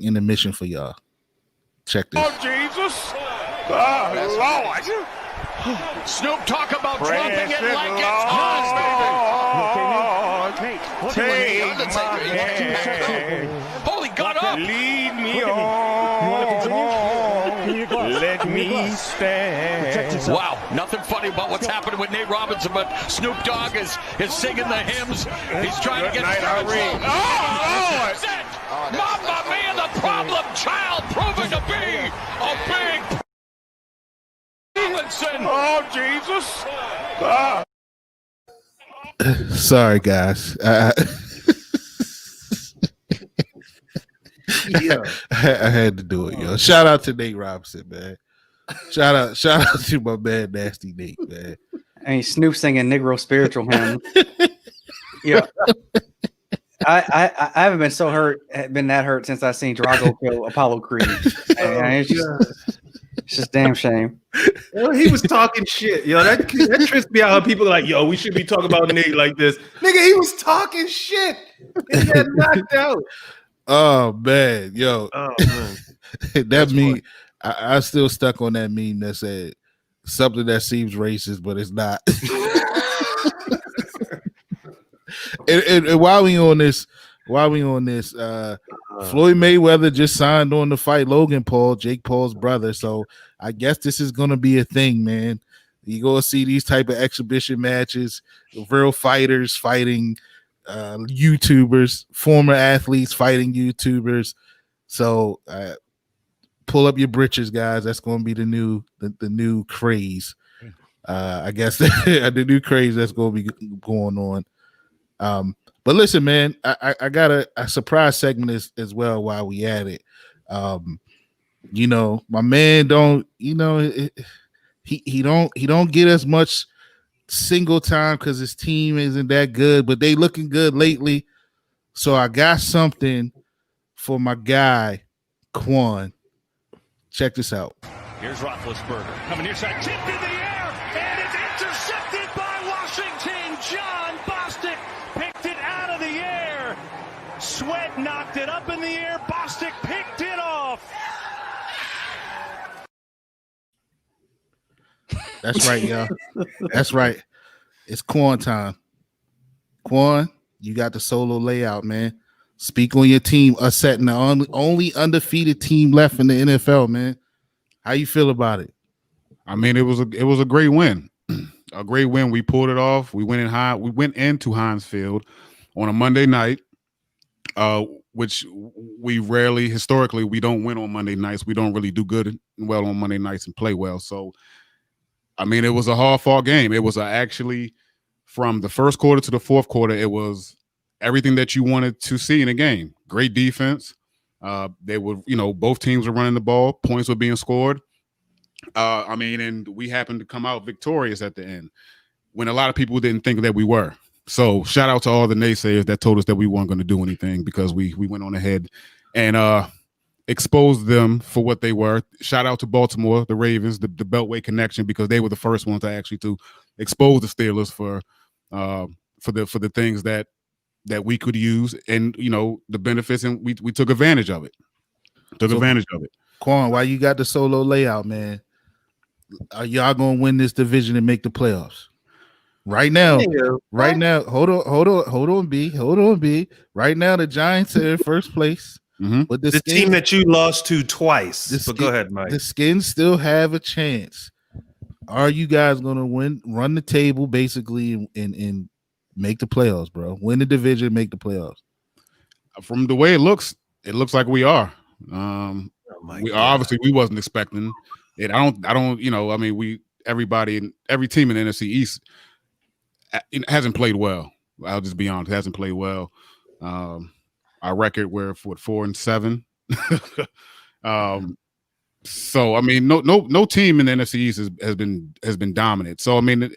intermission for y'all. Check this. Oh, Jesus. Oh, Lord. Snoop talk about dropping it like it's hot, baby. Holy, got up. Lead me on. Let me stand. Wow, nothing funny about what's happening with Nate Robinson, but Snoop Dogg is singing the hymns. He's trying to get started. Oh, Lord. Mamma Mia, the problem child proving to be a big Robinson. Oh, Jesus. Sorry, guys. I had to do it, yo. Shout out to Nate Robinson, man. Shout out to my man, Nasty Nate, man. And Snoop singing Negro spiritual hymn. Yeah. I haven't been that hurt since I seen Drago kill Apollo Creed. And it's just damn shame. Well, he was talking shit, yo. That trips me out. How people are like, yo, we should be talking about Nate like this, nigga. He was talking shit. He got knocked out. Oh man, yo. Oh man, that meme. I still stuck on that meme that said something that seems racist, but it's not. and while we on this, Floyd Mayweather just signed on to fight Logan Paul, Jake Paul's brother. So I guess this is gonna be a thing, man. You go see these type of exhibition matches, real fighters fighting YouTubers, former athletes fighting YouTubers. So pull up your britches, guys. That's going to be the new craze. I guess the new craze that's going to be going on. But listen, man, I got a surprise segment as well while we at it. My man don't. He don't get as much single time because his team isn't that good, but they looking good lately. So I got something for my guy, Quan. Check this out. Here's Roethlisberger coming near side, tipped in the air, and it's intercepted by Washington. John Bostic picked it out of the air. Sweat knocked it up in the air. Bostic picked it off. That's right, y'all. That's right. It's Quan time. Quan, you got the solo layout, man. Speak on your team. Us setting the only undefeated team left in the NFL, man. How you feel about it? I mean, it was a great win. A great win. We pulled it off. We went into Heinz Field on a Monday night, which we rarely, historically, we don't win on Monday nights. We don't really do good and well on Monday nights and play well. So, I mean, it was a hard-fought game. It was actually from the first quarter to the fourth quarter, it was everything that you wanted to see in a game. Great defense. They were, both teams were running the ball. Points were being scored. And we happened to come out victorious at the end when a lot of people didn't think that we were. So shout out to all the naysayers that told us that we weren't going to do anything because we went on ahead and exposed them for what they were. Shout out to Baltimore, the Ravens, the Beltway connection, because they were the first ones to expose the Steelers for the things that we could use and the benefits, and we took advantage of it. Quan, why you got the solo layout, man? Are y'all gonna win this division and make the playoffs? Right now, hold on, B. Right now, the Giants are in first place. Mm-hmm. But the team that you lost to twice. But go ahead, Mike. The Skins still have a chance. Are you guys gonna run the table basically and make the playoffs, bro? Win the division, make the playoffs. From the way it looks like we are. Obviously we wasn't expecting it. Every team in the NFC East hasn't played well. I'll just be honest, hasn't played well. Our record, we're 4-7. So I mean, no team in the NFC East has been dominant. So I mean,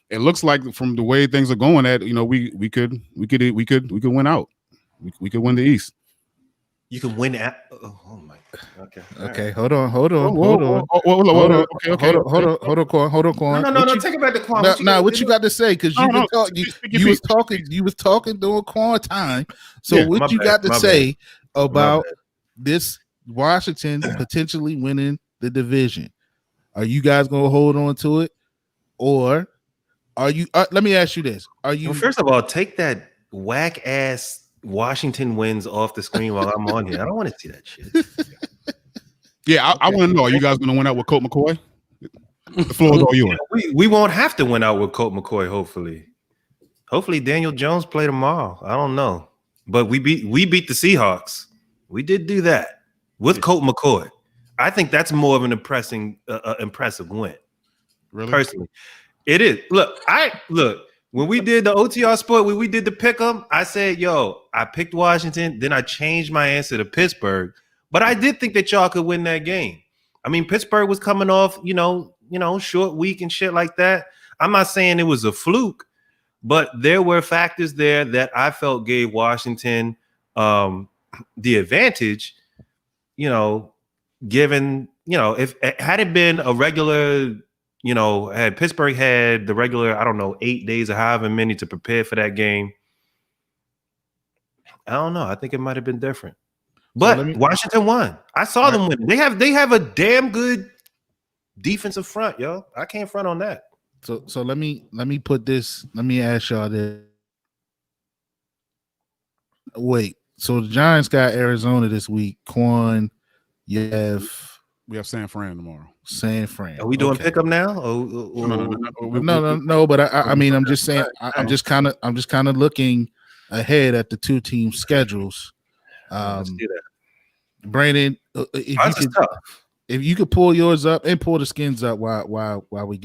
it looks like from the way things are going, that we could win out. We could win the East. You can win at. Oh my. Okay. Okay. Right. Hold on. Hold on. Quan. No. Take it back to Quan. What you got to say? Because you was talking during Quan time. So what you got to say about this Washington potentially winning the division? Are you guys gonna hold on to it, or are you? Let me ask you this: Are you? Well, first of all, take that whack ass Washington wins off the screen while I'm on here. I don't want to see that shit. Yeah, I want to know: are you guys going to win out with Colt McCoy? The floor is all yours. We won't have to win out with Colt McCoy. Hopefully, Daniel Jones play tomorrow. I don't know, but we beat the Seahawks. We did do that with Colt McCoy. I think that's more of an impressive win. Really, personally, it is. Look. When we did the OTR Sport, when we did the Pick'em, I said, I picked Washington. Then I changed my answer to Pittsburgh. But I did think that y'all could win that game. I mean, Pittsburgh was coming off, short week and shit like that. I'm not saying it was a fluke, but there were factors there that I felt gave Washington the advantage, given, if it had it been a regular – had Pittsburgh had the regular, 8 days or however many to prepare for that game, I don't know. I think it might have been different. But Washington won. I saw them win. They have a damn good defensive front, yo. I can't front on that. So let me put this. Let me ask y'all this. Wait. So the Giants got Arizona this week. Quan, we have San Fran tomorrow. San Fran. Are we doing Pick'em now? No. But I mean, I'm just saying. I'm just kind of looking ahead at the two team schedules. Let's do that. Brandon, if you could pull yours up and pull the Skins up while we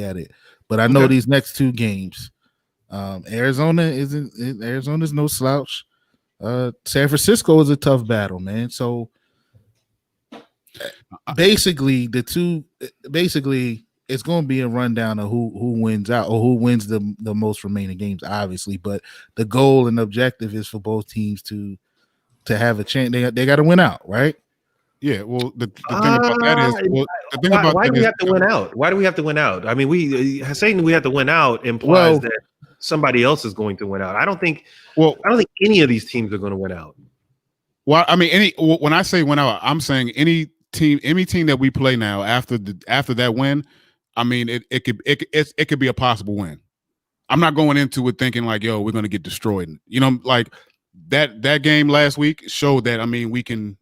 at it. But I know these next two games, Arizona's no slouch. San Francisco is a tough battle, man. So Basically, it's going to be a rundown of who wins out or who wins the most remaining games, obviously. But the goal and objective is for both teams to have a chance. They got to win out, right? Yeah. Well, the thing about that is, why do we have to win out? Why do we have to win out? I mean, saying we have to win out implies that somebody else is going to win out. I don't think any of these teams are going to win out. Well, I mean, when I say win out, I'm saying any team that we play now after that win, I mean, it could be a possible win. I'm not going into it thinking like, yo, we're going to get destroyed. You know, like that game last week showed that. I mean, we can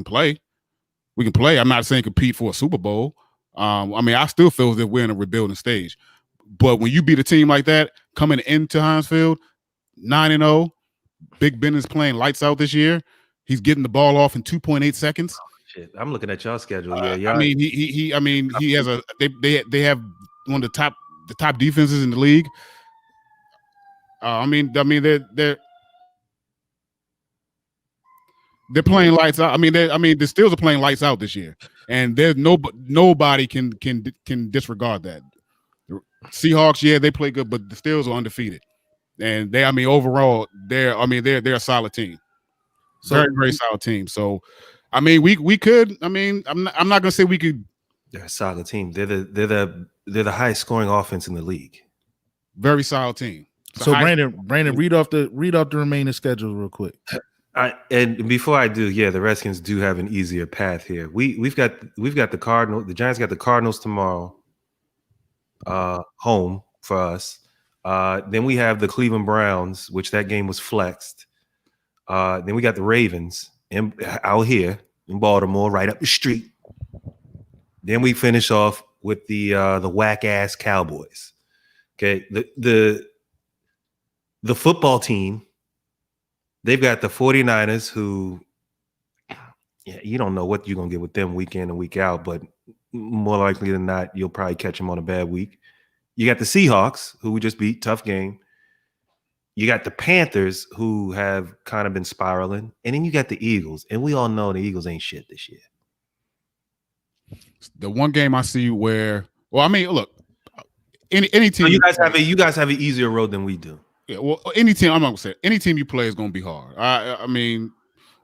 play. We can play. I'm not saying compete for a Super Bowl. I mean, I still feel that we're in a rebuilding stage. But when you beat a team like that coming into Heinz Field, 9-0, Big Ben is playing lights out this year. He's getting the ball off in 2.8 seconds. Shit, I'm looking at y'all schedule. Yeah. I mean, he has they have one of the top defenses in the league. I mean they're playing lights out. I mean the Steelers are playing lights out this year, and there's nobody can disregard that. The Seahawks, yeah, they play good, but the Steelers are undefeated, and overall they're a solid team, very very solid team. So, I mean we could. I mean I'm not gonna say we could. They're a solid team. They're the highest scoring offense in the league. Very solid team. So Brandon, read off the remaining schedule real quick. And before I do, the Redskins do have an easier path here. We've got the Cardinals. The Giants got the Cardinals tomorrow, home for us. Then we have the Cleveland Browns, which that game was flexed. Then we got the Ravens out here in Baltimore, right up the street. Then we finish off with the whack ass Cowboys. Okay, the football team. They've got the 49ers who, you don't know what you're going to get with them week in and week out, but more likely than not, you'll probably catch them on a bad week. You got the Seahawks, who we just beat, tough game. You got the Panthers, who have kind of been spiraling. And then you got the Eagles, and we all know the Eagles ain't shit this year. The one game I see where, well, I mean, look, any team. So you guys have an easier road than we do. Yeah, well, any team, I'm not gonna say any team you play is gonna be hard. I mean,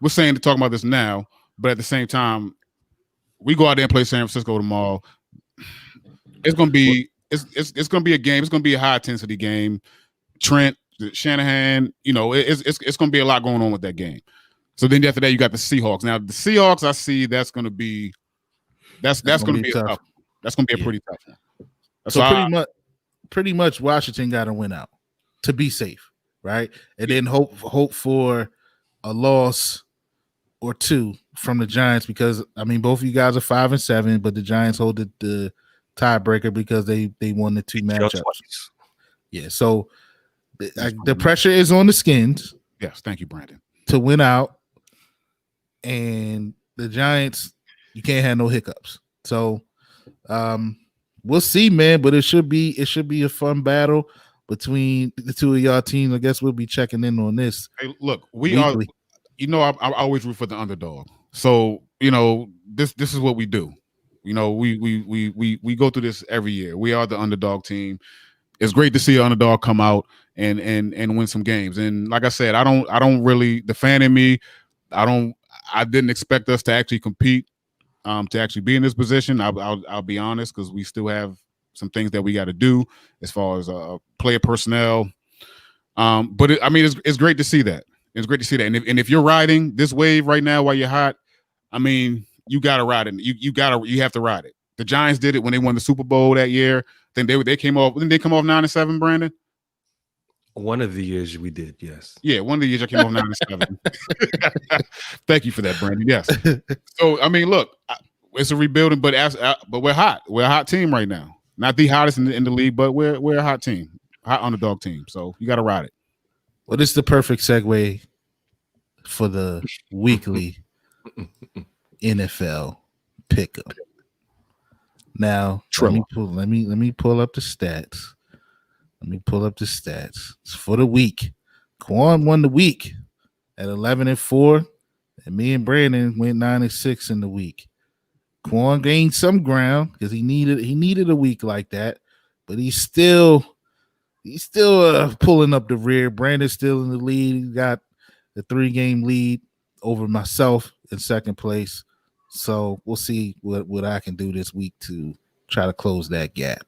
we're saying to talk about this now, but at the same time, we go out there and play San Francisco tomorrow. It's gonna be it's gonna be a game. It's gonna be a high intensity game. Trent, Shanahan, it's gonna be a lot going on with that game. So then after that, you got the Seahawks. Now the Seahawks, I see that's gonna be that's gonna be tough. That's gonna be a pretty tough one. So pretty much Washington got to win out to be safe, right? And then hope for a loss or two from the Giants, because I mean both of you guys are 5-7, but the Giants hold the tiebreaker because they won the two matchups. Yeah, so the pressure is on the Skins. Yes, thank you, Brandon, to win out, and the Giants, you can't have no hiccups. So we'll see, man. But it should be a fun battle between the two of y'all teams. I guess we'll be checking in on this. Hey, look, we weekly. I always root for the underdog. So this is what we do. We go through this every year. We are the underdog team. It's great to see an underdog come out and win some games. And like I said, I don't really, the fan in me, I didn't expect us to actually compete, to actually be in this position. I'll be honest, because we still have some things that we got to do as far as player personnel. But it's great to see that. It's great to see that. And if you're riding this wave right now while you're hot, I mean, you got to ride it. You have to ride it. The Giants did it when they won the Super Bowl that year. Then they came off. Didn't they come off 9-7, Brandon? One of the years we did, yes. Yeah, one of the years I came off 9-7. Thank you for that, Brandon. Yes. So I mean, look, it's a rebuilding, but we're hot. We're a hot team right now. Not the hottest in the league, but we're a hot team, hot underdog team. So you got to ride it. Well, this is the perfect segue for the weekly NFL Pick'em. Now, let me pull up the stats. It's for the week. Quan won the week at 11-4, and me and Brandon went 9-6 in the week. Quan gained some ground because he needed a week like that, but he's still pulling up the rear. Brandon's still in the lead. He got the 3-game lead over myself in second place. So we'll see what I can do this week to try to close that gap.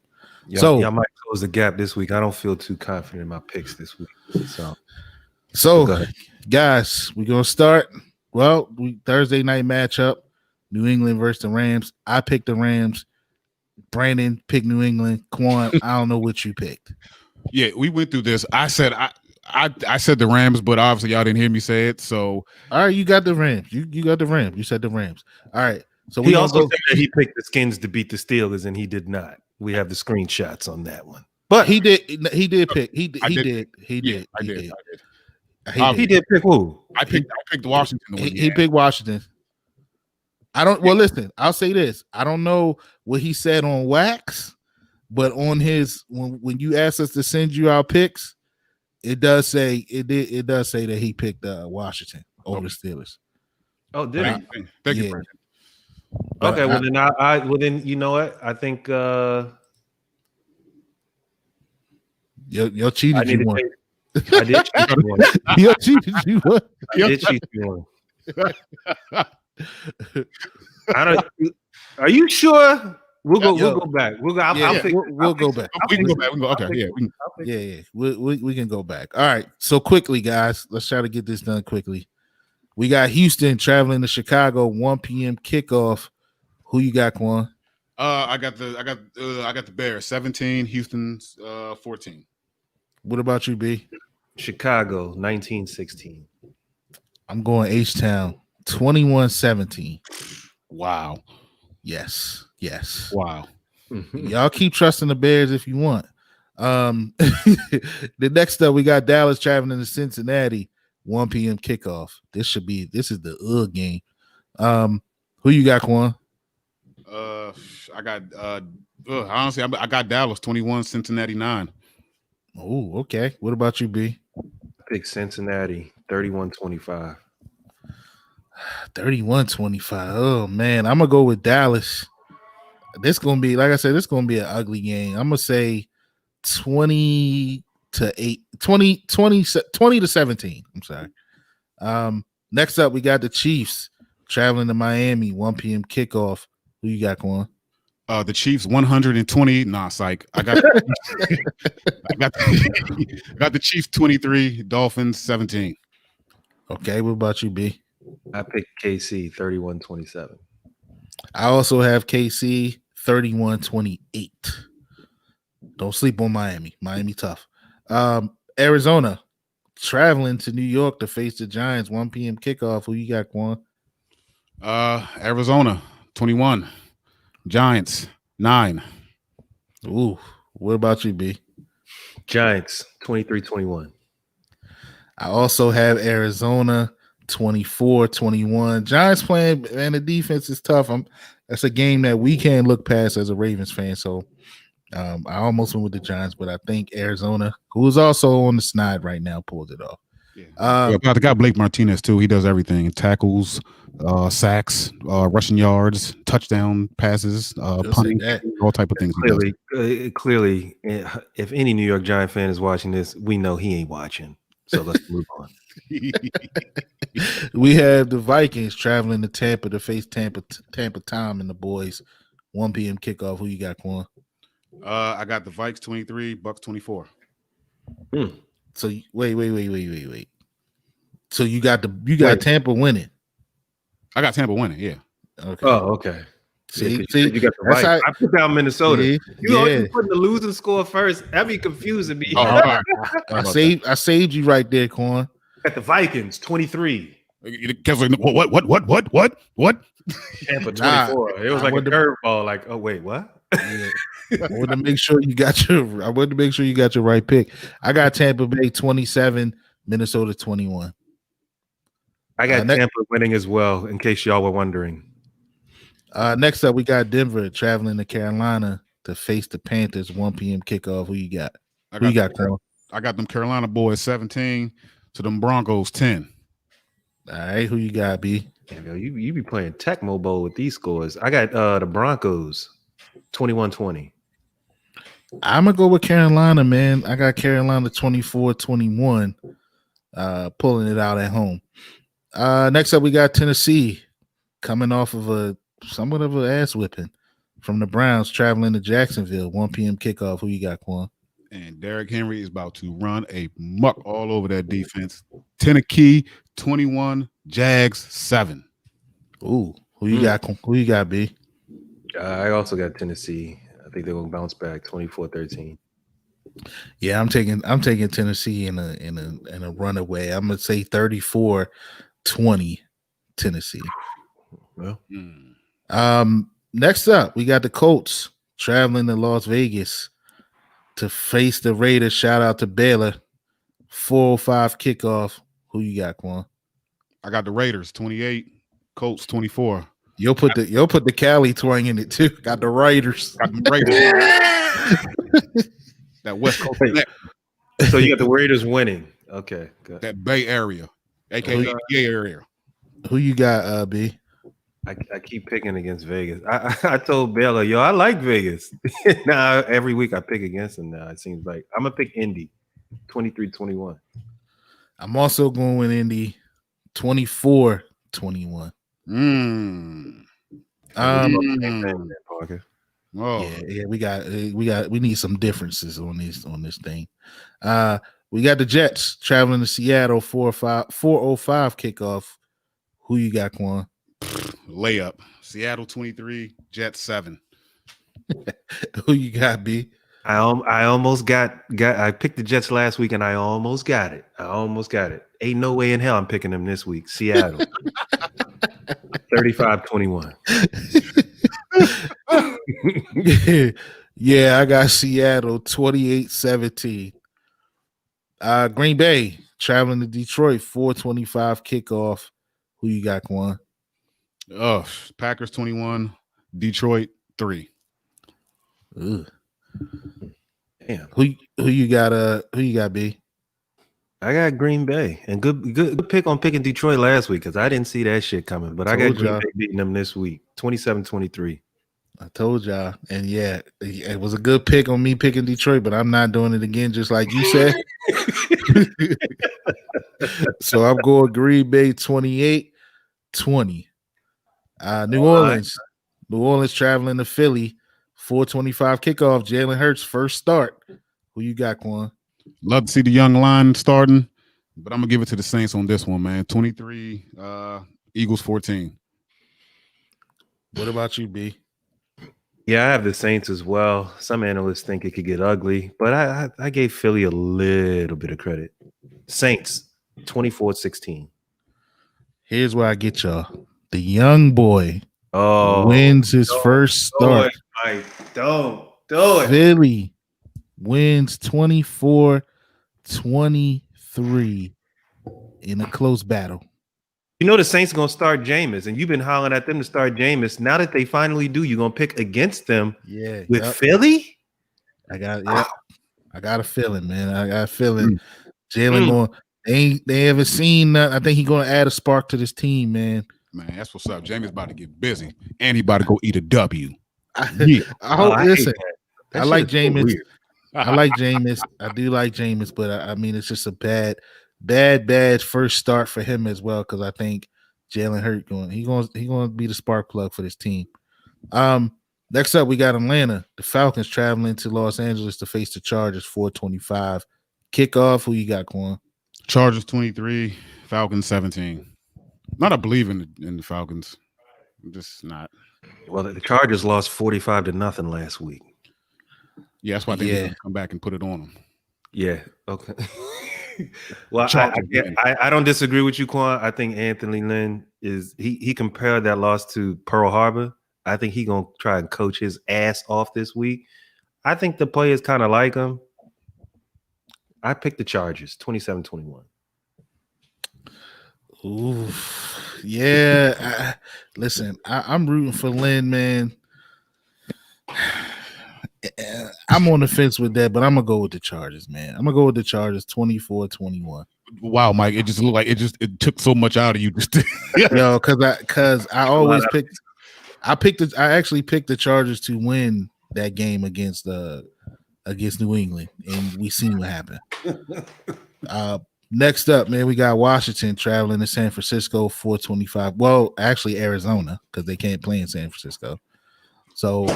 Y'all might close the gap this week. I don't feel too confident in my picks this week. So guys, we're gonna start. Well, Thursday night matchup, New England versus the Rams. I picked the Rams. Brandon picked New England. Quan, I don't know what you picked. Yeah, we went through this. I said I said the Rams, but obviously y'all didn't hear me say it. So all right, you got the Rams. You got the Rams. You said the Rams. All right. So he also said that he picked the Skins to beat the Steelers, and he did not. We have the screenshots on that one. But he did pick. He did. I did. He did pick who? I picked Washington. He picked Washington. Listen, I'll say this. I don't know what he said on wax, but on his when you asked us to send you our picks, it does say that he picked Washington over the Steelers. Oh, did he? Thank you, Brandon. Okay, well then you know what? I think you cheated you one. I did cheat you one. You cheated you one. I did cheat you one. Are you sure? We'll go back. We'll go. We'll go back. We can go back. Okay. Yeah. We can go back. All right. So quickly, guys, let's try to get this done quickly. We got Houston traveling to Chicago, 1 p.m. kickoff. Who you got, Quan? I got the Bears 17, Houston's 14. What about you, B? Chicago 19-16. I'm going H-Town 21-17. Wow. Yes. Wow. Y'all keep trusting the Bears if you want. The next up, we got Dallas traveling to Cincinnati, 1 p.m. kickoff. This is the game. Who you got, Quan? I got honestly, I got Dallas 21, Cincinnati 9. Oh, okay. What about you, B? I pick Cincinnati 31-25. 31-25. Oh man, I'm gonna go with Dallas. This gonna be, like I said, this gonna be an ugly game. I'm gonna say 20-17. I'm sorry. Next up, we got the Chiefs traveling to Miami, 1 p.m. kickoff. Who you got, Quan? The Chiefs 120. Nah, psych. I got the Chiefs 23, Dolphins 17. Okay, what about you, B? I picked KC 31-27. I also have KC 31-28. Don't sleep on Miami. Miami tough. Arizona traveling to New York to face the Giants, 1 p.m. kickoff. Who you got, Quan? Arizona 21, Giants 9. Ooh, what about you, B? Giants 23-21. I also have Arizona 24-21. Giants playing, and the defense is tough. That's a game that we can't look past as a Ravens fan. So I almost went with the Giants, but I think Arizona, who is also on the snide right now, pulled it off. I got Blake Martinez too. He does everything: tackles, sacks, rushing yards, touchdown passes, punting, all type of things. Clearly, if any New York Giant fan is watching this, we know he ain't watching. So let's move on. We have the Vikings traveling to Tampa to face Tampa Tom and the boys. 1 p.m. kickoff. Who you got, Quan? I got the Vikes 23, Bucks 24. So wait. So you got Tampa winning. I got Tampa winning. Yeah. Okay. Oh, okay. See, you got the Vikes. I put down Minnesota. You always putting the losing score first. That'd be confusing me. Oh, all right. I saved you right there, Quan. Got the Vikings 23. What? Tampa 24. It was like a curveball. Like, oh wait, what? Yeah. I wanted to make sure you got your right pick. I got Tampa Bay 27, Minnesota 21. I got Tampa winning as well, in case y'all were wondering. Next up, we got Denver traveling to Carolina to face the Panthers. 1 p.m. kickoff. Who you got? I got them Carolina boys 17 to them Broncos 10. All right, who you got, B? Damn, yo, you be playing Tecmo Bowl with these scores. I got the Broncos 21-20. I'm gonna go with Carolina, man. I got Carolina 24-21, pulling it out at home. Next up, we got Tennessee coming off of a somewhat of an ass whipping from the Browns, traveling to Jacksonville. 1 p.m. kickoff. Who you got, Quan? And Derrick Henry is about to run a muck all over that defense. Tennessee 21, Jags 7. Ooh, who you got? Who you got, B? I also got Tennessee. I think they're gonna bounce back 24-13. Yeah, I'm taking Tennessee in a runaway. I'm gonna say 34-20 Tennessee. Well, next up, we got the Colts traveling to Las Vegas to face the Raiders. Shout out to Baylor. 4:05 kickoff. Who you got, Quan? I got the Raiders 28, Colts 24. You'll put the Cali twang in it too. Got the Raiders. Got the Raiders. That West Coast. So you got the Raiders winning. Okay, good. That Bay Area, aka Bay Area. Who you got, B? I keep picking against Vegas. I told Baylor, yo, I like Vegas. Now every week I pick against them now. It seems like I'm gonna pick Indy 23-21. I'm also going with Indy 24-21. Yeah, we need some differences on this thing. We got the Jets traveling to Seattle 4:05 kickoff. Who you got, Quan? Layup. Seattle 23, Jets 7. Who you got, B? I almost got I picked the Jets last week and I almost got it. Ain't no way in hell I'm picking them this week. Seattle 35-21. Yeah, I got Seattle 28-17. Green Bay traveling to Detroit 4:25 kickoff. Who you got, Quan? Packers 21, Detroit 3. Ugh. Damn. Who you got? Who you got, B? I got Green Bay, and good pick on picking Detroit last week because I didn't see that shit coming. But I got Green Bay beating them this week, 27-23. I told y'all, and yeah, it was a good pick on me picking Detroit, but I'm not doing it again, just like you said. So I'm going Green Bay 28-20. New Orleans traveling to Philly, 4:25 kickoff. Jalen Hurts first start. Who you got, Quan? Love to see the young line starting, but I'm gonna give it to the Saints on this one, man. 23, Eagles 14. What about you, B? Yeah, I have the Saints as well. Some analysts think it could get ugly, but I gave Philly a little bit of credit. Saints 24-16. Here's where I get y'all. The young boy wins his first start. Don't do it. Philly wins 24-23 in a close battle. You know the Saints are going to start Jameis, and you've been hollering at them to start Jameis. Now that they finally do, you're going to pick against them with Philly? I got a feeling, man. I got a feeling Jalen going they haven't seen I think he's going to add a spark to this team, man. Man, that's what's up. Jamie's about to get busy, and he about to go eat a W. I hope. Listen, I like Jameis. I like Jameis. I do like Jameis, but I mean, it's just a bad first start for him as well. Because I think Jalen Hurts going to be the spark plug for this team. Next up, we got Atlanta. The Falcons traveling to Los Angeles to face the Chargers. 4:25 kickoff. Who you got, Quan? Chargers 23, Falcons 17. Not a believe in the Falcons. I'm just not. Well, the Chargers lost 45-0 last week. Yeah, that's why they going to come back and put it on them. Yeah. Okay. Well, I don't disagree with you, Quan. I think Anthony Lynn he compared that loss to Pearl Harbor. I think he's gonna try and coach his ass off this week. I think the players kind of like him. I picked the Chargers 27-21. Ooh, yeah. Listen, I'm rooting for Lynn, man. I'm on the fence with that, but I'm gonna go with the Chargers, man. I'm gonna go with the Chargers 24-21. Wow, Mike, it just looked like it took so much out of you. Just Yo, because I always I actually picked the Chargers to win that game against New England, and we seen what happened. Next up, man, we got Washington traveling to San Francisco 425. Well, actually Arizona, because they can't play in San Francisco. So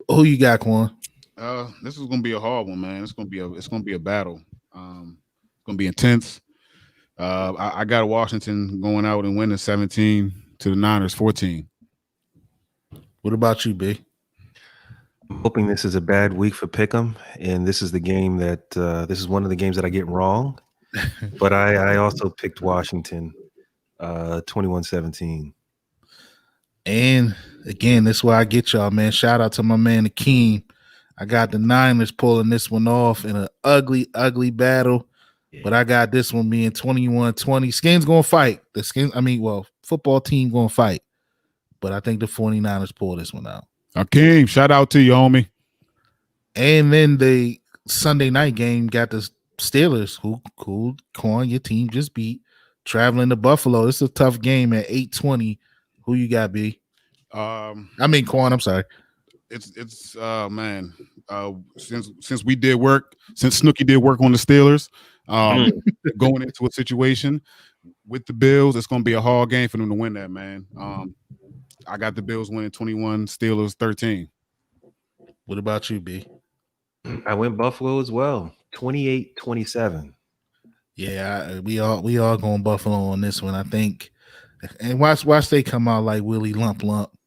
who you got, Quan? This is gonna be a hard one, man. It's gonna be a battle. It's gonna be intense. I got Washington going out and winning 17 to the Niners 14. What about you, B? I'm hoping this is a bad week for Pick'em, and this is the game that this is one of the games that I get wrong. But I also picked Washington 21-17. And again, this is where I get y'all, man. Shout out to my man Akeem. I got the Niners pulling this one off in an ugly, ugly battle. Yeah. But I got this one being 21-20. Skins gonna fight. Football team gonna fight. But I think the 49ers pull this one out. Akeem, shout out to you, homie. And then the Sunday night game got the Steelers, who cool Corn, your team just beat, traveling to Buffalo. This is a tough game at 8:20. Who you got, B? Corn, I'm sorry. It's man. Since we did work, since Snooki did work on the Steelers, going into a situation with the Bills, it's gonna be a hard game for them to win that, man. I got the Bills winning 21, Steelers 13. What about you, B? I went Buffalo as well, 28-27. Yeah, we all going Buffalo on this one, I think. And watch they come out like Willie Lump,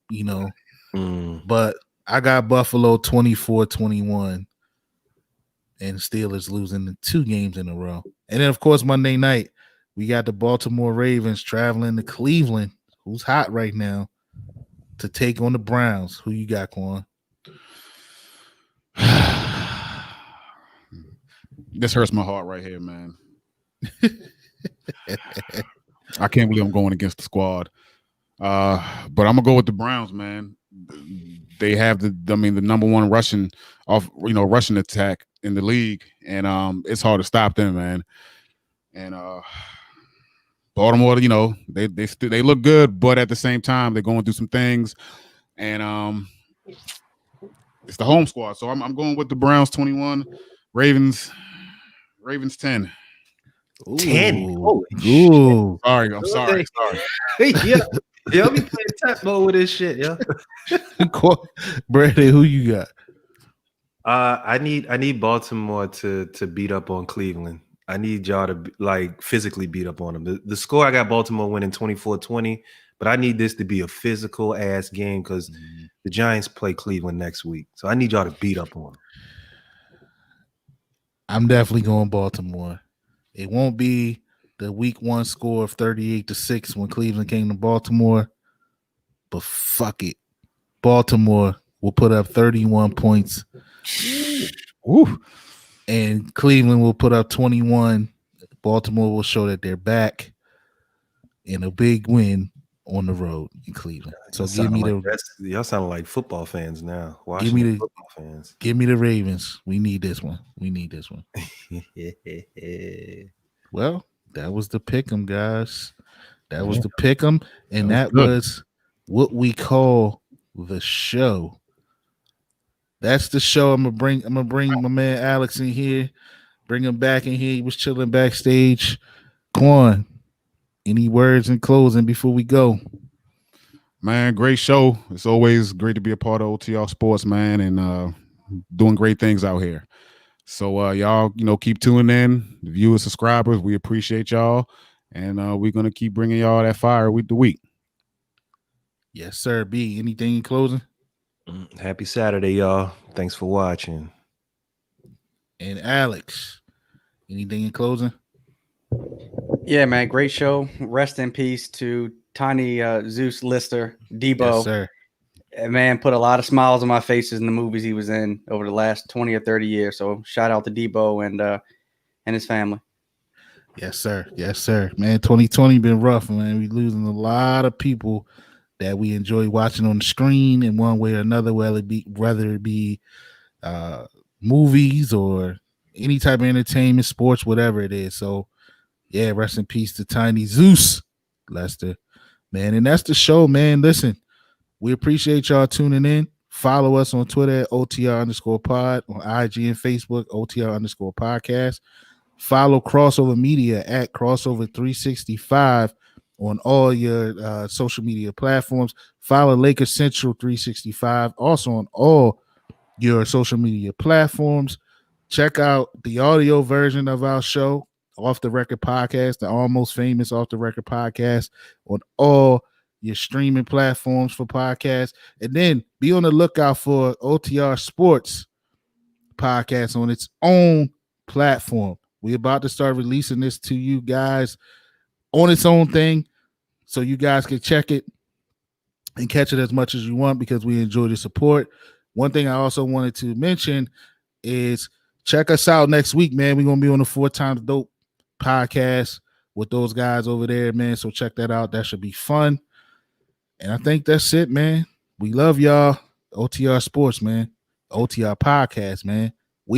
you know. But I got Buffalo 24-21, and Steelers losing the 2 games in a row. And then, of course, Monday night, we got the Baltimore Ravens traveling to Cleveland, who's hot right now, to take on the Browns. Who you got, Quan? This hurts my heart right here, man. I can't believe I'm going against the squad. But I'm gonna go with the Browns, man. They have the number one rushing attack in the league, and it's hard to stop them, man. And Baltimore, they look good, but at the same time, they're going through some things, and it's the home squad. So I'm going with the Browns 21, Ravens 10. Ooh. 10. Ooh. Sorry, I'm sorry. Yeah, I'll be playing tap mode with this shit, yeah. Brandon, who you got? I need Baltimore to beat up on Cleveland. I need y'all to physically beat up on them. The score, I got Baltimore winning 24-20, but I need this to be a physical ass game because the Giants play Cleveland next week. So I need y'all to beat up on them. I'm definitely going Baltimore. It won't be the week 1 score of 38-6 when Cleveland came to Baltimore, but fuck it. Baltimore will put up 31 points. Ooh. And Cleveland will put up 21. Baltimore will show that they're back in a big win on the road in Cleveland. So y'all sound like football fans now. Football fans. Give me the Ravens. We need this one. Well, that was the pick'em, guys. That was the pick'em, and that was what we call the show. That's the show. I'm gonna bring my man Alex in here. Bring him back in here. He was chilling backstage. Quan, any words in closing before we go? Man, great show. It's always great to be a part of OTR Sports, man, and doing great things out here. So y'all, keep tuning in. The viewers, subscribers, we appreciate y'all, and we're gonna keep bringing y'all that fire week to week. Yes, sir. B, anything in closing? Happy Saturday, y'all. Thanks for watching. And Alex, anything in closing? Yeah, man, great show. Rest in peace to Tiny Zeus Lister, Debo. Yes, sir. Man, put a lot of smiles on my faces in the movies he was in over the last 20 or 30 years. So shout out to Debo and his family. Yes, sir. Yes, sir. Man, 2020 been rough, man. We losing a lot of people that we enjoy watching on the screen in one way or another, whether it be movies or any type of entertainment, sports, whatever it is. So yeah, rest in peace to Tiny Zeus, Lester, man. And that's the show, man. Listen, we appreciate y'all tuning in. Follow us on Twitter at OTR_pod, on IG and Facebook, OTR_podcast. Follow Crossover Media at Crossover365 on all your social media platforms. Follow Lakers Central 365 also on all your social media platforms. Check out the audio version of our show, Off the Record Podcast, the almost famous Off the Record Podcast, on all your streaming platforms for podcasts. And then be on the lookout for OTR Sports podcast on its own platform. We're about to start releasing this to you guys on its own thing, so you guys can check it and catch it as much as you want, because we enjoy the support. One thing I also wanted to mention is check us out next week, man. We're going to be on the 4 Times Dope podcast with those guys over there, man. So check that out. That should be fun. And I think that's it, man. We love y'all. OTR Sports, man. OTR Podcast, man.